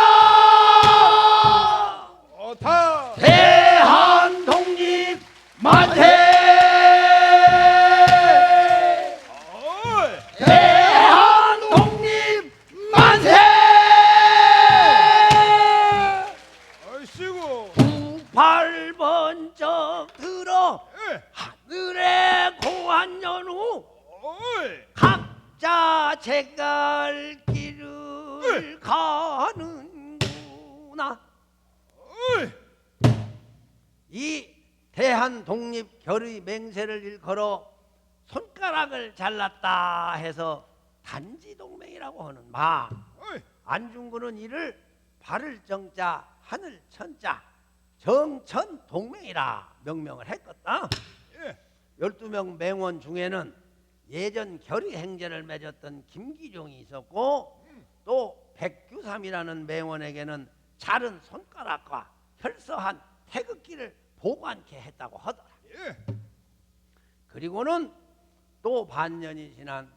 다. 대한 독립 만세. 어이. 대한 독립 만세. 어이. 쉬고. 두팔 번쩍 들어 예. 하늘에 고한 연우 어이. 각자 제갈 길을 가는구나. 어이. 이 대한 독립 결의 맹세를 일컬어 손가락을 잘랐다 해서 단지 동맹이라고 하는 마. 어이. 안중근은 이를 발을 정자 하늘 천자 정천 동맹이라 명명을 했겠다. 예. 12명 맹원 중에는 예전 결의 행제를 맺었던 김기룡이 있었고 또 백규삼이라는 맹원에게는 자른 손가락과 혈서한 태극기를 보관케 했다고 하더라. 예. 그리고는 또 반년이 지난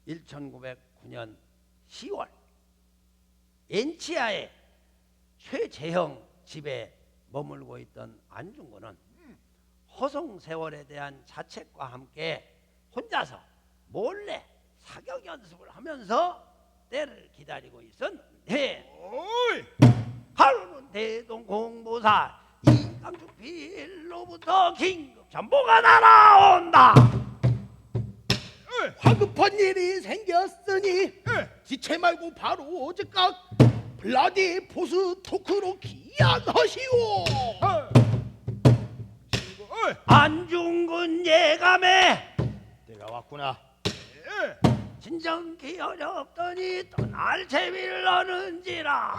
1909년 10월 엔치아의 최재형 집에 머물고 있던 안중근은 허송세월에 대한 자책과 함께 혼자서 몰래 사격 연습을 하면서 때를 기다리고 있었는데 어이. 하루는 대동공보사 이강주필로부터 긴급 정보가 날아온다. 어이. 화급한 일이 생겼으니 예. 지체 말고 바로 어제각 블라디보스토크로 기양하시오. 쉬고. 어이. 안중근 예감에 내가 왔구나. 예. 진정기 어렵더니 떠날 재미를 얻는지라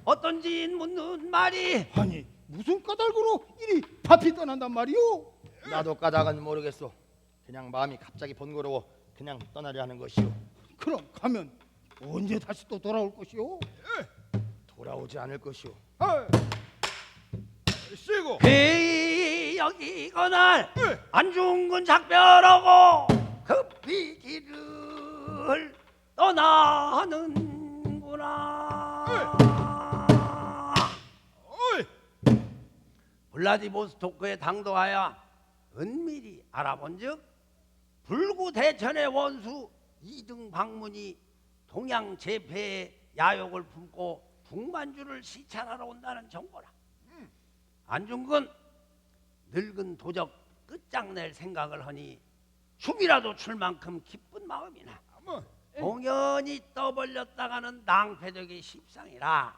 어떤지 묻는 말이 아니 무슨 까닭으로 이리 파피 떠난단 말이오? 나도 까닭은 모르겠소. 그냥 마음이 갑자기 번거로워 그냥 떠나려 하는 것이오. 그럼 가면 언제 다시 또 돌아올 것이오? 돌아오지 않을 것이오. 어이. 쉬고. 괴이 여기거날 예. 안중근 작별하고 급히 길을 떠나는구나. 어이. 블라디보스토크에 당도하여 은밀히 알아본즉 불구 대천의 원수 이등 방문이 동양 제패의 야욕을 품고 북만주를 시찰하러 온다는 정보라. 안중근 늙은 도적 끝장낼 생각을 하니 춤이라도 출 만큼 기쁜 마음이나 한번. 공연히 떠벌렸다가는 낭패되기 십상이라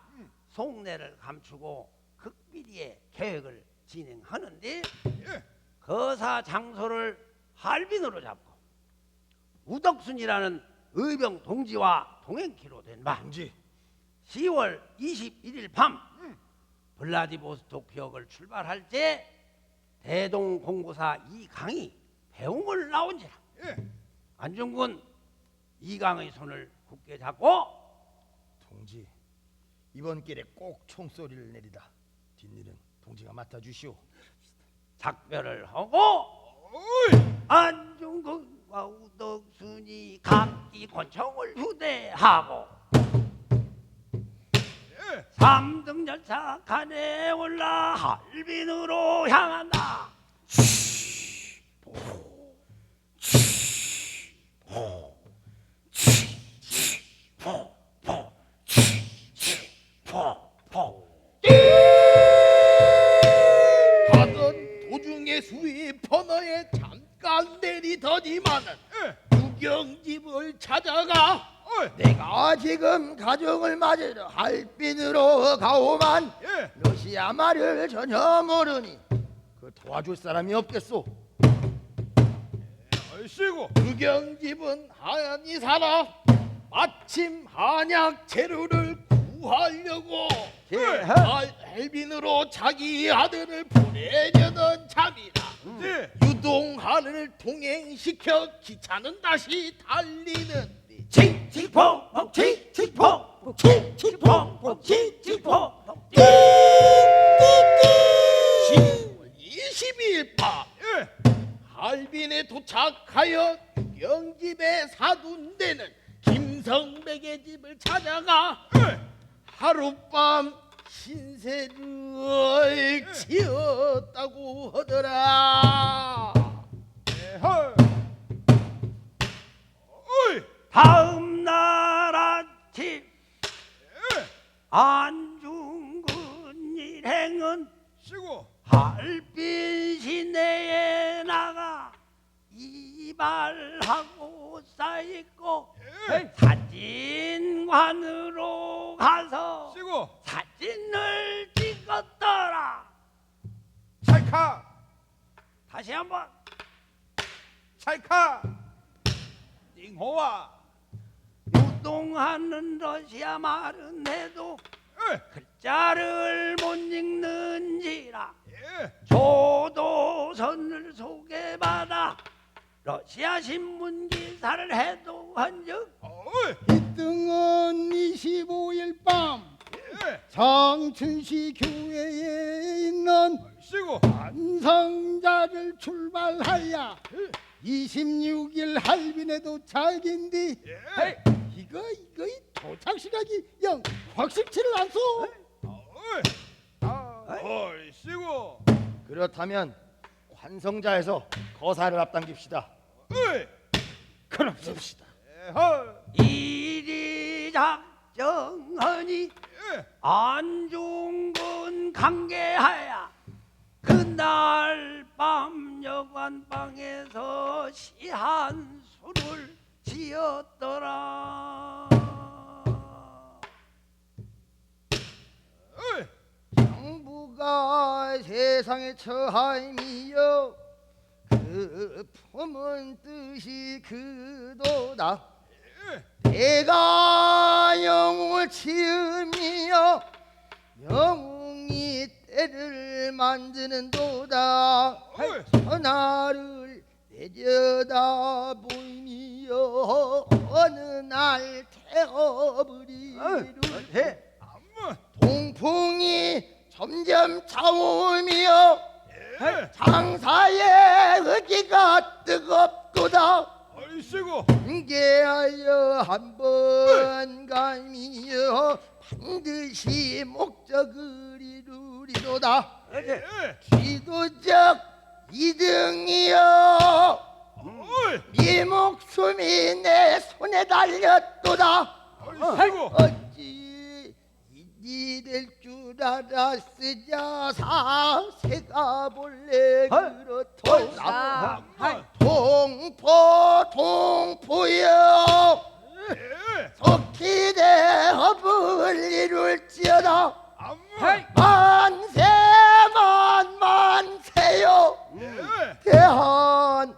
속내를 감추고 극비리의 계획을 진행하는데 예. 거사 장소를 할빈으로 잡고 우덕순이라는 의병 동지와 동행키로 된 바 동지. 10월 21일 밤 블라디보스토크역을 출발할 때 대동공보사 이강이 배웅을 나온지라. 예. 안중근 이강의 손을 굳게 잡고 동지, 이번 길에 꼭 총소리를 내리다. 뒷일은 동지가 맡아주시오. 작별을 하고 어이, 안중근과 우덕순이 각기 권총을 휴대하고 예, 3등 열차 칸에 올라 할빈으로 향한다. 가던 도중에 수위 번호에 잠깐 내리더니만은 예, 구경집을 찾아가 어이, 내가 지금 가족을 맞으러 할빈으로 가오만 예, 러시아 말을 전혀 모르니 그 도와줄 사람이 없겠소. 얼씨구, 구경집은 하얀이 살아 마침 한약 재료를 구하려고 할빈으로 자기 아들을 보내려던 참이라 예, 유동하를 동행시켜 기차는 다시 달리는데 칙칙퐁퐁 칙칙퐁퐁 칙칙퐁퐁 칙칙퐁퐁 10월 22일 밤 예, 할빈에 도착하여 구경집에 사둔대는 김성백의 집을 찾아가 예, 하룻밤 신세를 지었다고 하더라. 헐, 어이, 다음 날 아침 예, 안중근 일행은 씨구, 할빈 시내에 나가 이발하고 쌓이고 예, 사진관으로 가서 씨구, 사진을 찍었더라. 찰카, 다시 한번 찰카, 띵호아, 유동하는 러시아 말은 해도 예, 글자를 못 읽는지라 예, 조도선을 소개받아 러시아 신문 기사를 해도한 즉 어이, 이등은 25일 밤 예, 장춘시 교회에 있는 씨구, 안성자를 출발하여 26일 할빈에 도착인디 예, 이거 이 도착 시각이 영 확실치를 않소. 어이, 어이, 씨구, 그렇다면 관성자에서 거사를 앞당깁시다. 어이, 그럽시다. 예, 헐, 이리 작정하니 예, 안중근 강계하야 그날 밤 여관방에서 시한수를 지었더라. 어이, 장부가 세상에 처하임이여 그 품은 뜻이 그도다. 내가 영웅을 치음이여 영웅이 때를 만드는 도다. 어이, 천하를 내려다 보이며 어느 날 태어버리루. 안무, 동풍이 점점 차오며 예, 장사의 의기가 뜨겁도다. 얼씨구, 경계하여 한번 가미여 반드시 목적을 이루리로다. 예, 지도적 이등이여 어이, 네 목숨이 내 손에 달렸도다. 얼씨구, 어찌 이될 줄 알았으랴. 사세가 본래 그렇도다. 동포여 예, 속히 내 허브를 이룰지어다. 안무, 만세요. 예, 대한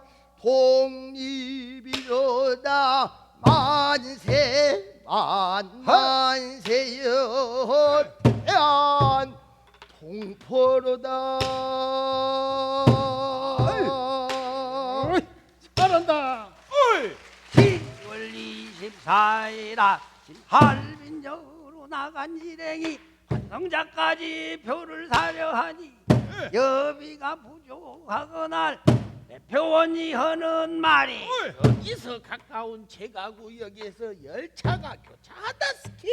독립이로다. 만세요. 대한 동포로다. 잘한다. 어이, 10월 24일 아침 할빈역으로 나간 일행이 환성자까지 표를 사려 하니 여비가 부족 상조하거날 대표원이 하는 말이 여기서 가까운 제가구역에서 열차가 교차한다 스키.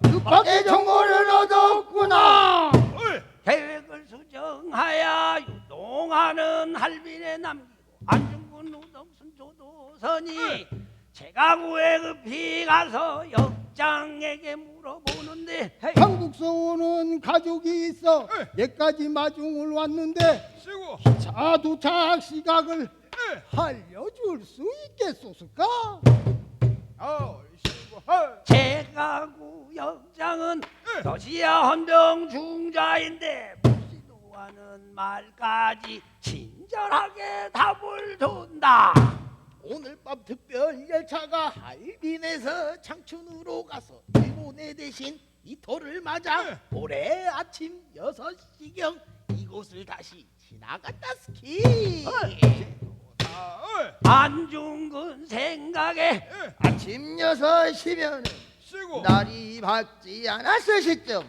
급하게 정보를 얻었구나. 계획을 수정하여 유동하는 할빈에 남기고 안중근 우덕순 조도선이 제가구에 급히 가서 역장에게 물어보는데 한국서 오는 가족이 있어 예까지 마중을 왔는데 쉬고 차 도착 시각을 알려줄 수 있겠소까? 쉬고 제가구 역장은 러시아 헌병 중자인데 묻지도 않은 말까지 친절하게 답을 준다. 오늘 밤 특별 열차가 할빈에서 창춘으로 가서 일본에 대신 이토를 맞아 올해 아침 6시경 이곳을 다시 지나갔다 스키. 안중근 생각에 아침 6시면 쉬고 날이 밝지 않았을 시점.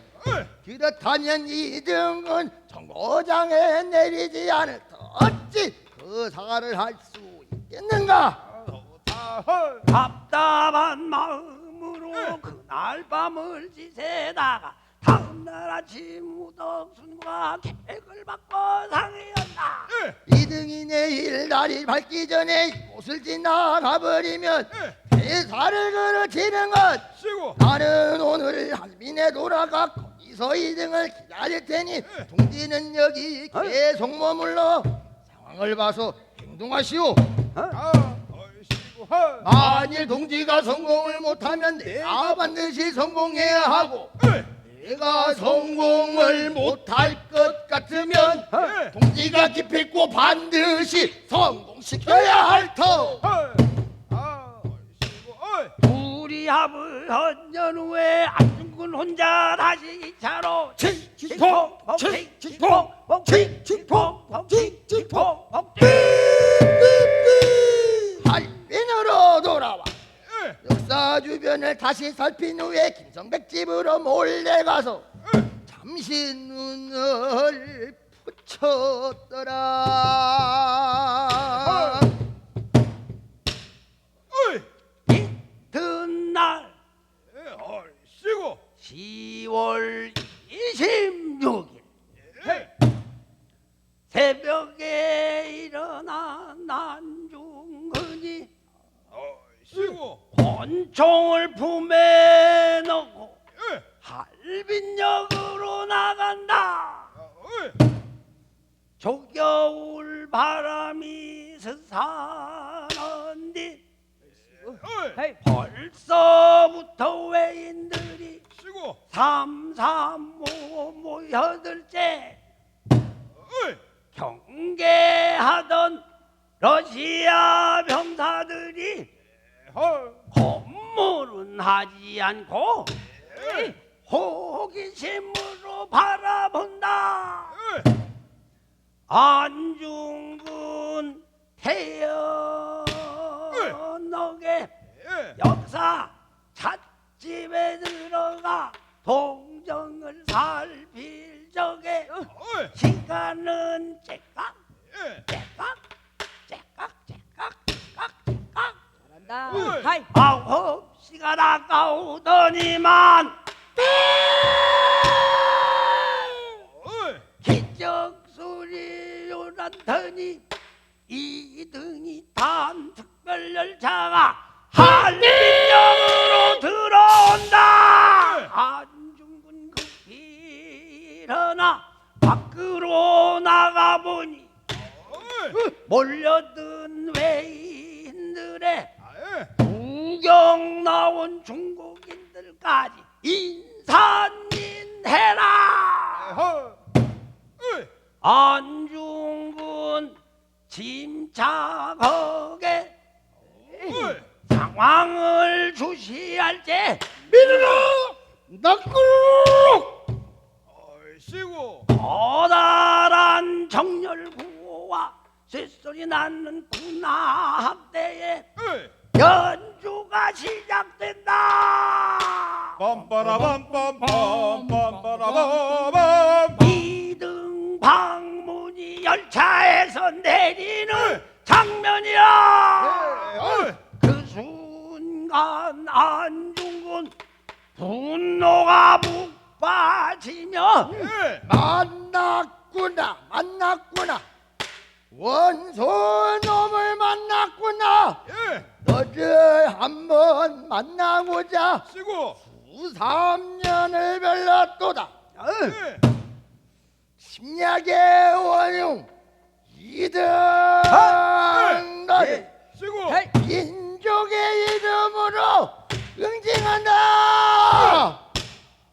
그렇다면 이등은 정거장에 내리지 않을 터 어찌 그 사과를 할 수 있겠는가? 답답한 마음으로 그날 밤을 지새다가 다음날 아침 우덕순과 계획을 바꿔 상의한다. 이등이 내일 날이 밝기 전에 이곳을 지나가 버리면 대사를 그르치는 것. 쉬고 나는 오늘 할빈에 돌아가 거기서 이등을 기다릴 테니 동지는 여기 계속 머물러 상황을 봐서 행동하시오. 쉬고 만일 동지가 성공을 못하면 내가 반드시 성공해야 하고 내가 성공을 못할 것 같으면 동지가 기필코 반드시 성공시켜야 할 터. 쉬고 우리 합을 헌년 후에 안중근 혼자 다시 기차로 칙칙폭폭 칙칙폭폭 칙칙폭폭 칙칙폭폭 할빈으로 돌아와 역사 주변을 다시 살핀 후에 김성백 집으로 몰래 가서 잠시 눈을 붙였더라. 이튿날 쉬고 10월 26일 새벽에 일어난 안중근이 쉬고 권총을 품에 넣고 할빈역으로 나간다. 조겨울 바람이 스산한데 벌써부터 외인들이 쉬고 삼삼오오 모여들째 경계하던 러시아 병사들이 건물은 하지 않고 호기심으로 바라본다. 안중근 태연옥의 역사 찻집에 들어가 동정을 살필 적에 시간은 째깍 째깍 째깍 째깍 째깍 째깍 잘한다. 어이. 하이. 9시가 다가오더니만 기적 소리로 났더니 이등이 탄 특별 열차가 할빈역으로 들어온다. 안중근 급히 일어나 밖으로 나가보니 몰려든 외인들의 구경 나온 중국인들까지 인산인해라. 안중근 침착하게 상황을 주시할 때 미르라 낙구룩 쉬고 커다란 정렬 구호와 쇳소리 나는 군함대에 연주가 시작된다. 빰빠라밤빰빰 빰빠라밤 이등 방문이 열차에서 내리는 장면이야. 그 순간 안중근 분노가 북받치며 만났구나. 원소놈을 만났구나. 너를 한번 만나보자. 쉬고 3년을 별렀도다. 예. 침략의 원흉 이등 너를 쉬고 민족의 이름으로 응징한다.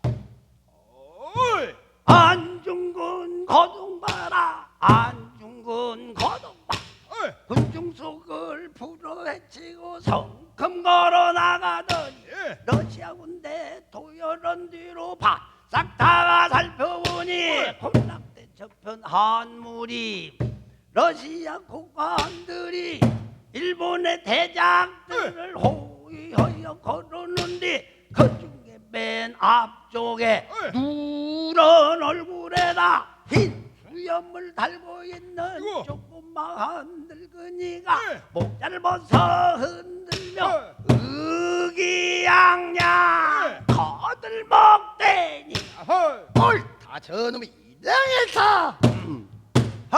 어이 안중근 거동봐라. 안중근 거동봐. 어이 군중 속을 불어헤치고 성큼 걸어 나가더니 예. 러시아 군대 도열한 뒤로 바싹 다가 살펴보니 곤락대 저편 한물이 러시아 국관들이 일본의 대장들을 호위하여 걸었는데 그 중에 맨 앞쪽에 누런 얼굴에다 흰 수염을 달고 있는 아이고. 조그마한 늙은이가 네. 목자를 벗어 흔들며 네. 의기양양 네. 거들먹대니 아하 옳다. 저놈이 이등했다. 예.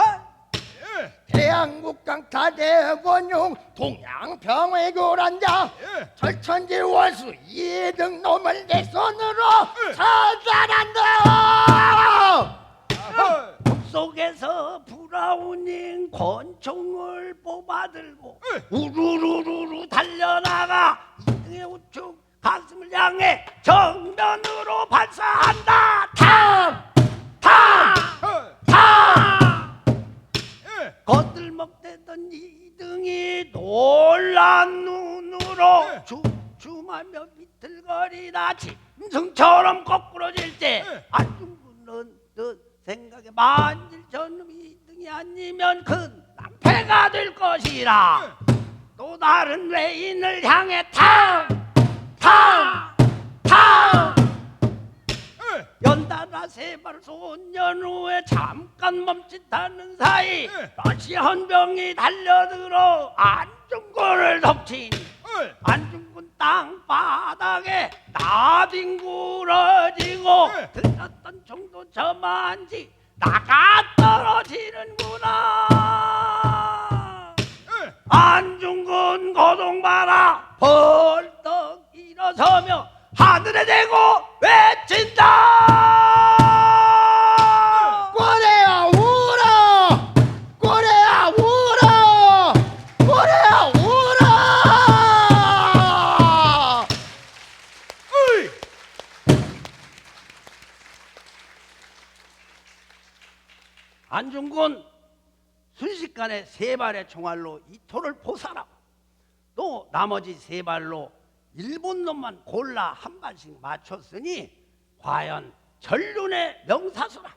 대한국 강타대 원용 동양평의 교란자 예. 철천지 원수 이등 놈을 내 손으로 네. 처단한다. 아하 속에서 브라우닝 권총을 뽑아들고 네. 우르르르르 달려나가 이등의 우측 가슴을 향해 정면으로 발사한다. 탕! 탕! 아하 탕! 예. 거들먹대던 이등이 놀란 눈으로 네. 주춤하며 비틀거리다 짐승처럼 거꾸러질 때 네. 안중근은 그 생각에 만일 저놈이 이등이 아니면 큰 낭패가 될 것이라 또 다른 외인을 향해 탕! 탕! 탕! 예. 연달아 세 발 소년 후에 잠깐 멈칫하는 사이 네. 러시아 헌병이 달려들어 안중근을 덮치니 예. 안중근 땅바닥에 나뒹굴어지고 네. 들었던 총도 저만치 나가 떨어지는구나. 예. 안중근 거동봐라 벌떡 일어서며 하늘에 대고 외친다. 꼬레야 울어. 꼬레야 울어. 꼬레야 울어. 어이 안중근 순식간에 세 발의 총알로 이토를 포살하고 또 나머지 세 발로 일본 놈만 골라 한 발씩 맞췄으니 과연 전륜의 명사수라.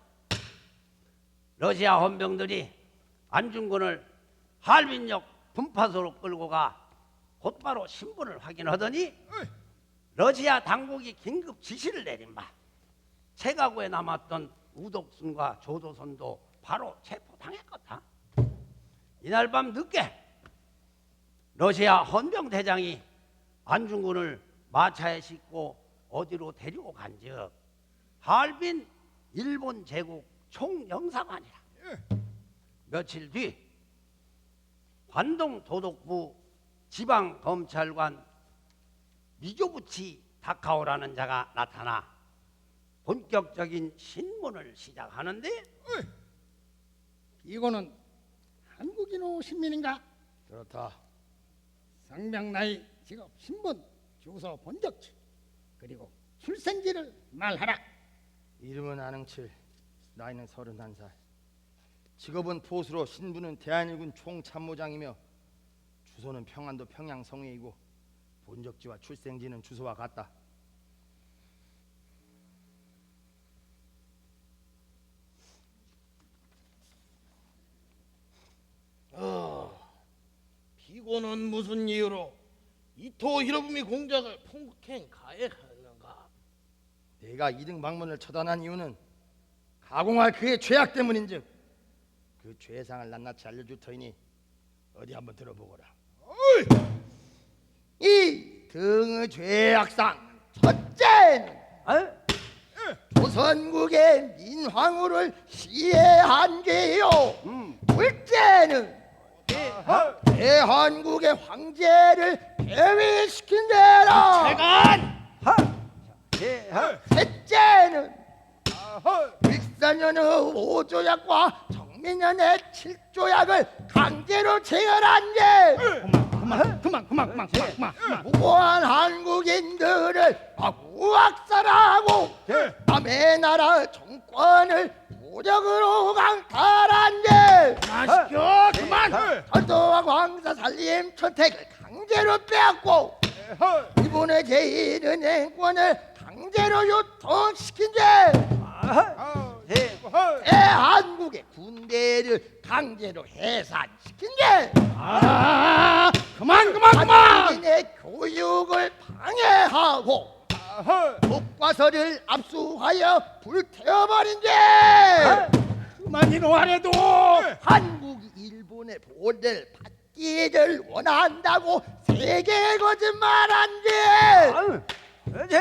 러시아 헌병들이 안중근을 할빈역 분파소로 끌고 가 곧바로 신분을 확인하더니 러시아 당국이 긴급 지시를 내린 바 채가구에 남았던 우독순과 조도선도 바로 체포당했거든. 이날 밤 늦게 러시아 헌병 대장이 안중근을 마차에 싣고 어디로 데리고 간즉 할빈 일본 제국 총영사관이라. 며칠 뒤 관동 도독부 지방 검찰관 미조부치 다카오라는 자가 나타나 본격적인 신문을 시작하는데 이거는 한국인호 신민인가? 그렇다. 성명 나이 직업 신분 주소 본적지 그리고 출생지를 말하라. 이름은 안흥칠, 나이는 31살. 직업은 포수로, 신분은 대한일군 총참모장이며 주소는 평안도 평양 성해이고 본적지와 출생지는 주소와 같다. 피고는 무슨 이유로 이토 히로부미 공작을 폭행 가해하는가? 내가 이등 방문을 처단한 이유는 가공할 그의 죄악 때문인즉 그 죄상을 낱낱이 알려줄 터이니 어디 한번 들어보거라. 이 등의 죄악상 첫째는 에? 조선국의 민황후를 시해한 죄요. 둘째는 대한국의 황제를 폐위시킨 죄라. 하! 예, 하! 셋째는 아하. 백사년의 5조약과 정민년의 7조약을 강제로 체결한 죄. 그만. 무고한 한국인들을 마구악살하고 남의 나라 정권을 무력으로 강탈한 죄. 마시켜 그만. 철도와 광사 살림 저택을 강제로 빼앗고 일본의 제1은행권을 강제로 유통시킨 죄. 아하! 예. 대한국의 군대를 강제로 해산시킨 죄. 그만. 한국인의 교육을 방해하고 아하. 교과서를 압수하여 불태워버린 죄. 그만이로 하래도. 한국이 일본의 보호를 받기를 원한다고 세계에 거짓말한 죄. 아유, 이제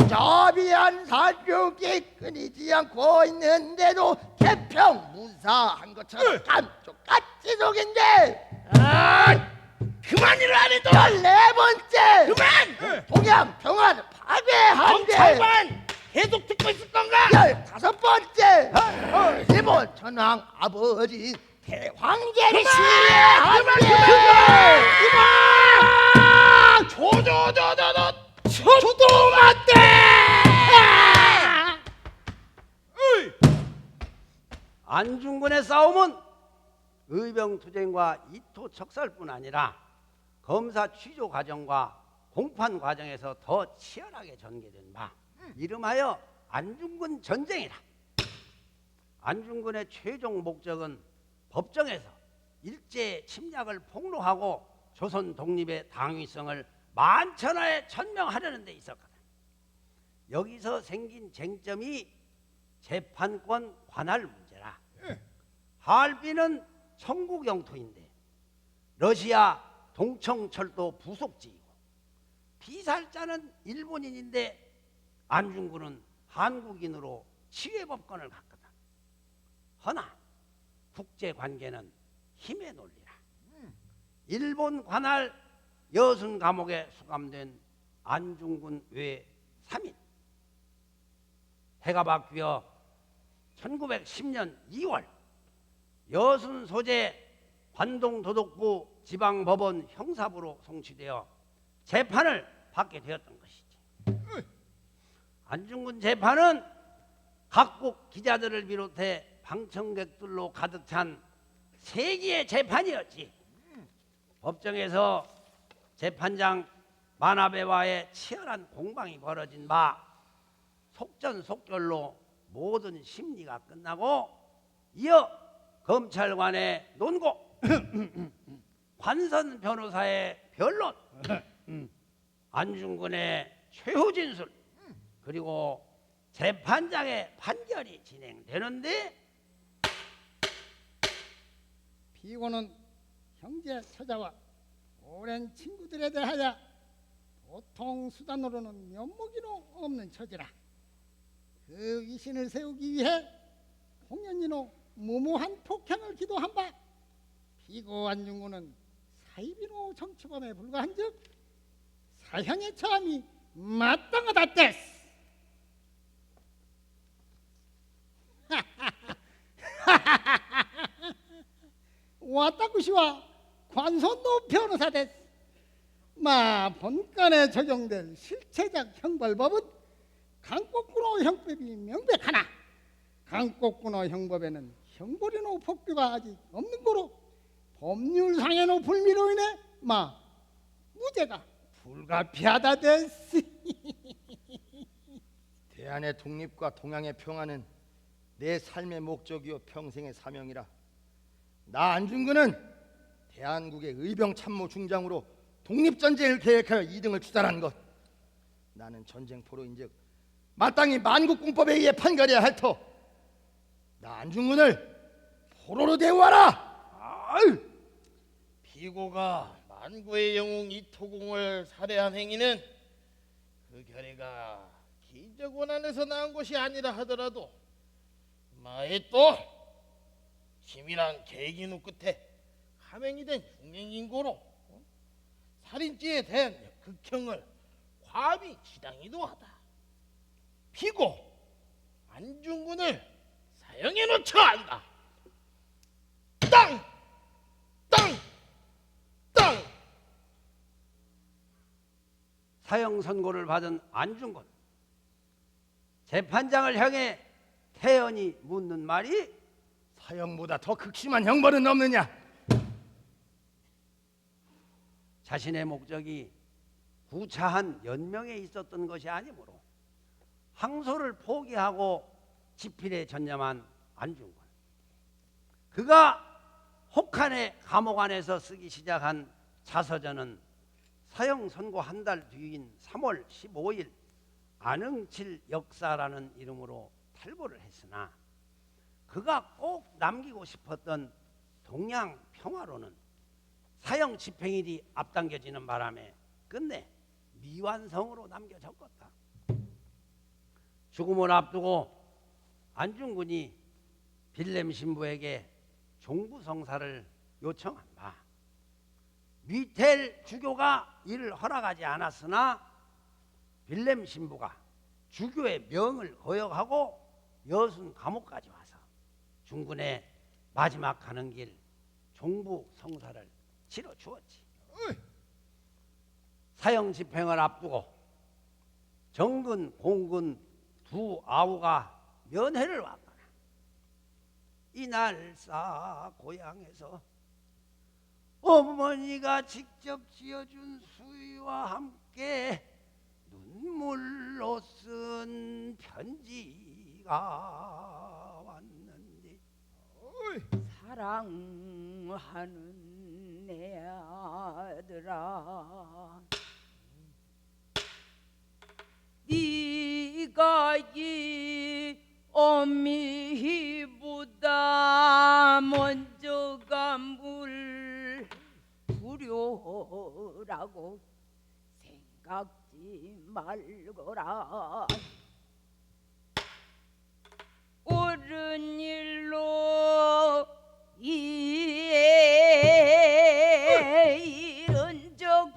자비한 사육이 끊이지 않고 있는데도 개평 무사한 것처럼 감쪽같이 속인 죄. 그만이로 하래도. 14번째 그만. 동양 평화를 파괴한 죄. 경찰관 계속 듣고 있을 건가? 15번째 일본 전황 아버지 대황제를 시해한 죄. 저도 맞대. 안중근의 싸움은 의병투쟁과 이토척살뿐 아니라 검사 취조 과정과 공판 과정에서 더 치열하게 전개된 바 이름하여 안중근 전쟁이라. 안중근의 최종 목적은 법정에서 일제 침략을 폭로하고 조선 독립의 당위성을 만천하에 천명하려는 데 있었거든. 여기서 생긴 쟁점이 재판권 관할 문제라. 하얼빈은 청국 영토인데 러시아 동청철도 부속지이고 피살자는 일본인인데 안중근은 한국인으로 치외법권을 갖거든. 허나 국제관계는 힘의 논리라. 일본 관할 여순 감옥에 수감된 안중근 외 3인 해가 바뀌어 1910년 2월 여순 소재 관동도독부 지방법원 형사부로 송치되어 재판을 받게 되었던 것이지. 안중근 재판은 각국 기자들을 비롯해 방청객들로 가득 찬 세기의 재판이었지. 법정에서 재판장 만화배와의 치열한 공방이 벌어진 바 속전속결로 모든 심리가 끝나고 이어 검찰관의 논고 관선 변호사의 변론 안중근의 최후 진술 그리고 재판장의 판결이 진행되는데 피고는 형제 처자와 오랜 친구들에 대하여 보통 수단으로는 면목이노 없는 처지라 그 위신을 세우기 위해 공연이노 무모한 폭행을 기도한 바 피고 안중근은 사입이노 정치범에 불과한즉 사형에 처함이 마땅하다 떼스. 왔다구시와 관선도 변호사 됐스. 마 본건에 적용될 실체적 형벌법은 강곡군호 형법이 명백하나 강곡군호 형법에는 형벌이노 법규가 아직 없는 거로 법률상의노 불미로 인해 마 무죄가 불가피하다 됐스. 대한의 독립과 동양의 평화는 내 삶의 목적이요 평생의 사명이라. 나 안중근은 대한국의 의병 참모 중장으로 독립전쟁을 계획하여 2등을 추진한 것. 나는 전쟁포로인즉 마땅히 만국공법에 의해 판결해야 할 터. 나 안중근을 포로로 대우하라. 피고가 만구의 영웅 이토공을 살해한 행위는 그 결의가 기적 원한에서 나온 것이 아니라 하더라도 마에 또 치밀한 계기누 끝에 감행이 된 흉행인고로 살인죄에 대한 극형을 과하이 지당이도하다. 피고 안중근을 사형에 놓쳐야 한다. 땅! 땅! 땅! 사형 선고를 받은 안중근, 재판장을 향해 태연히 묻는 말이 사형보다 더 극심한 형벌은 없느냐? 자신의 목적이 구차한 연명에 있었던 것이 아니므로 항소를 포기하고 집필에 전념한 안중근. 그가 혹한의 감옥 안에서 쓰기 시작한 자서전은 사형 선고 한 달 뒤인 3월 15일 안흥칠 역사라는 이름으로 탈고를 했으나 그가 꼭 남기고 싶었던 동양 평화로는 사형 집행일이 앞당겨지는 바람에 끝내 미완성으로 남겨졌다. 죽음을 앞두고 안중근이 빌렘 신부에게 종부성사를 요청한 바 미텔 주교가 이를 허락하지 않았으나 빌렘 신부가 주교의 명을 거역하고 여순 감옥까지 와서 중군의 마지막 가는 길 종부성사를 치러 주었지. 사형 집행을 앞두고 정근, 공근 두 아우가 면회를 왔거나 이날사 고향에서 어머니가 직접 지어준 수위와 함께 눈물로 쓴 편지가 왔는데 사랑하는 내 아들아, 네가 이 어미보다 먼저가 물 부려라고 생각지 말거라. 옳은 일로 이은 적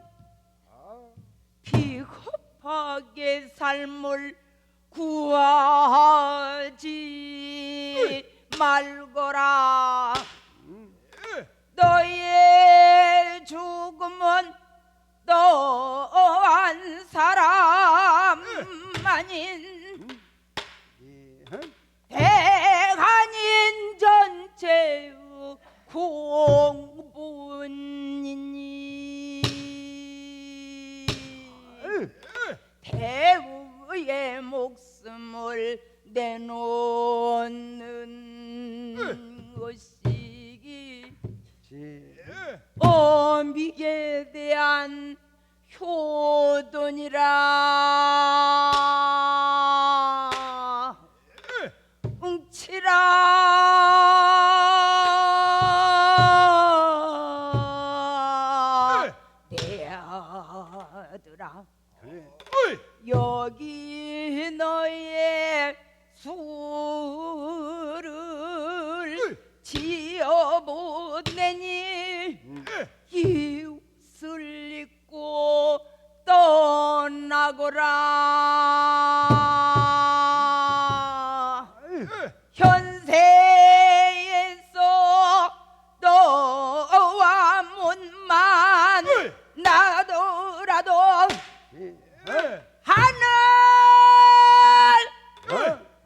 비겁하게 삶을 구하지 말거라. 너의 죽음은 또한 사람 아닌 대한인 전체의 공분이니 대우의 목숨을 내놓는 것이기 어미에 대한 효도니라. 뭉치라 내 아들아, 여기 너의 수를 지어보내니 이웃을 잊고 떠나거라. 현세에서 너와 못만 나더라도 하늘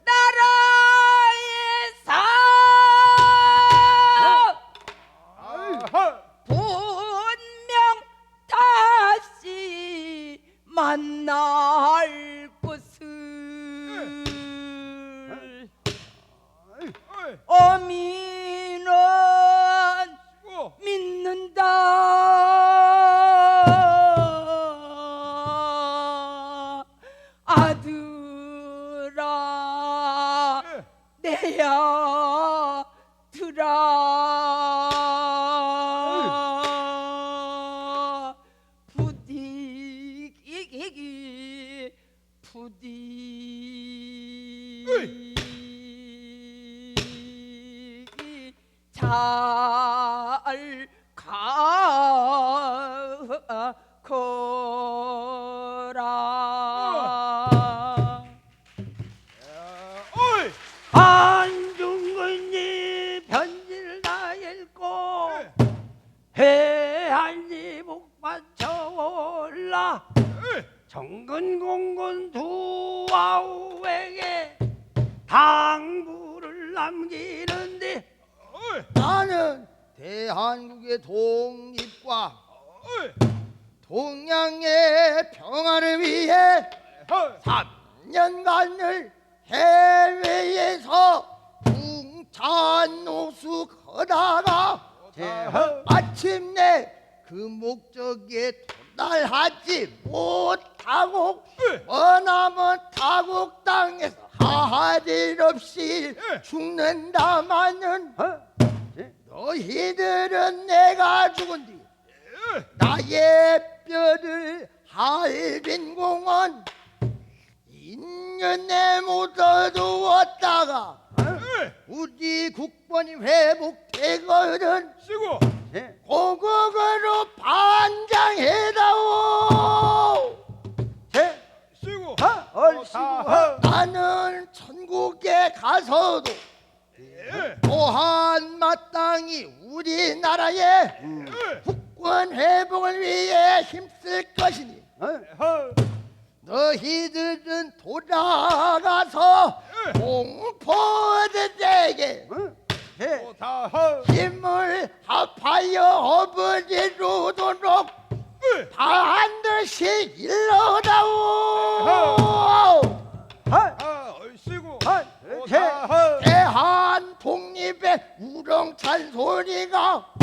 나라에서 분명 다시 만날 것을 어미는 믿는다. 아들아, 내 살가거라. 어이. 안중근이 편지를 다 읽고 해안이 북받쳐 올라 정근공군 두 아우에게 당부를 남기는데 어이. 나는 대한국의 독립과 어이. 동양의 평화를 위해 어이. 3년간을 해외에서 풍찬노숙하다가 마침내 그 목적에 도달하지 못하고 머나먼 타국 땅에서 하할 없이 죽는다마는 너희들은 내가 죽은 뒤 나의 뼈를 할빈공원 인연에 묻어두었다가 우리 국본이 회복되거든 쉬고. 고국으로 반장해다오. 쉬고. 얼씨구 나는 천국에 가서도 또한 마땅히 우리나라의 국권 회복을 위해 힘쓸 것이니 너희들은 돌아가서 공포들에게 힘을 합하여 업을 이루도록 반드시 일러다오. 쉬고. 대한 독립의 우렁찬 소리가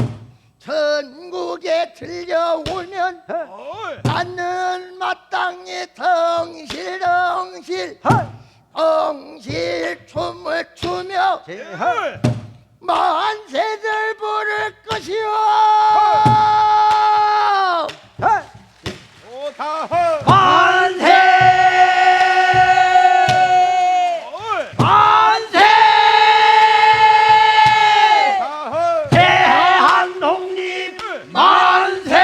전국에 들려오면 나는 마땅히 덩실덩실 춤을 추며 만세를 부를 것이오. 만세 만세 대한 독립 만세.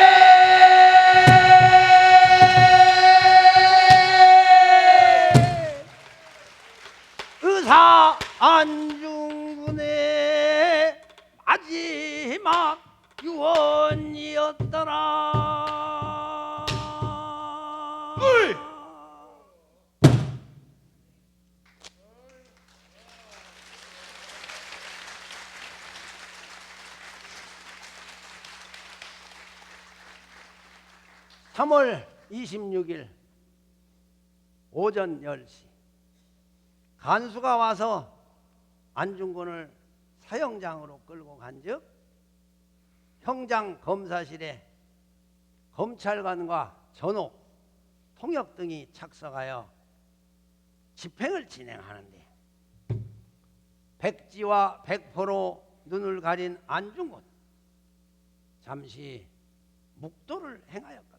의사 안중근의 마지막 유언이었더라. 어이. (3월 26일) 오전 10시 간수가 와서 안중근을 사형장으로 끌고 간즉 형장 검사실에 검찰관과 전옥, 통역 등이 착석하여 집행을 진행하는데 백지와 백포로 눈을 가린 안중근 잠시 묵도를 행하였다.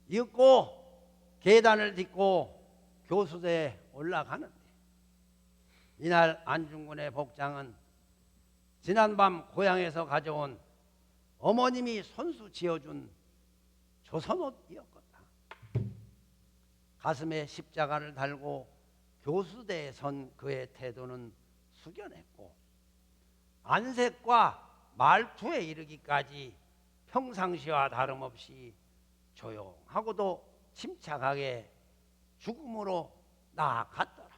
이윽고 계단을 딛고 교수대에 올라가는데 이날 안중근의 복장은 지난밤 고향에서 가져온 어머님이 손수 지어준 조선옷이었다. 가슴에 십자가를 달고 교수대에 선 그의 태도는 숙연했고 안색과 말투에 이르기까지 평상시와 다름없이 조용하고도 침착하게 죽음으로 나아갔더라.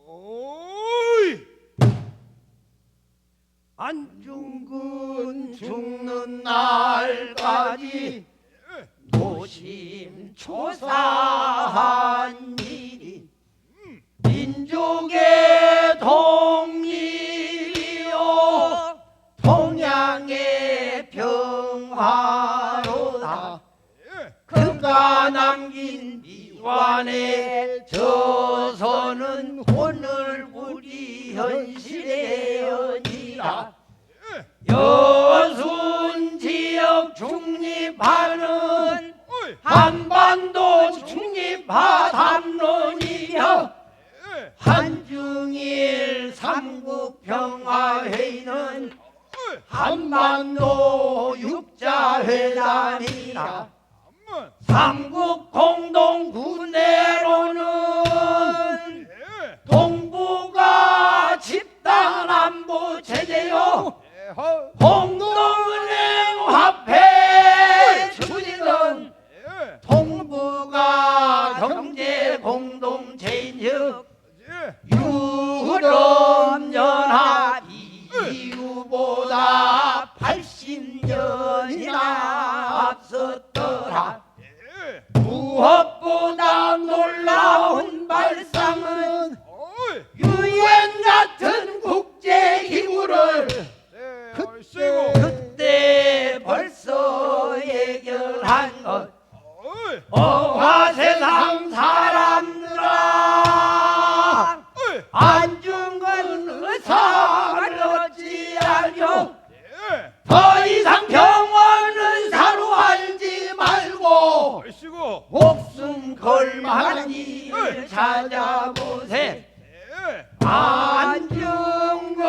어이. 안중근 죽는 날까지 노심초사한 일이 민족의 독립이요 동양의 평화로다. 그가 남긴 미완의 저서는 오늘 우리 현실의 연이다. 여순 지역 중립하는 한반도 중립화 담론이며 한중일 삼국평화회의는 어이. 한반도 육자회담이라 한번. 삼국 공동군대로는 예. 동북아 집단안보 체제요 예. 허. 공동은행 화폐 추진은 예. 동북아 경제 공동체인즉 예. 유럽연합 이후보다 80년이나 앞섰더라. 예. 무엇보다 놀라운 발상은 어이. 유엔 같은 국제기구를 예. 그때 그때 벌써 해결한 것. 어이. 어화세상 사람들아 어이. 안중근 의사를 어찌하며 예. 더 이상 병원은 사로알지 말고 얼씨구. 목숨 걸만한 일을 찾아보세. 예. 안중근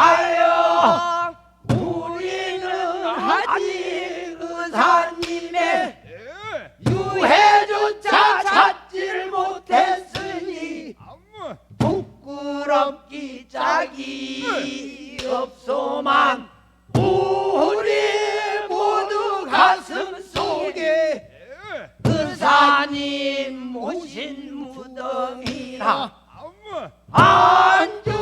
의사여 우리는 아직 의사님의 예. 유해조차 찾질 못했으니 한번. 부끄럽기 짝이 없소만 우리 모두 가슴 속에 예. 의사님 모신 무덤이라 한번. 안중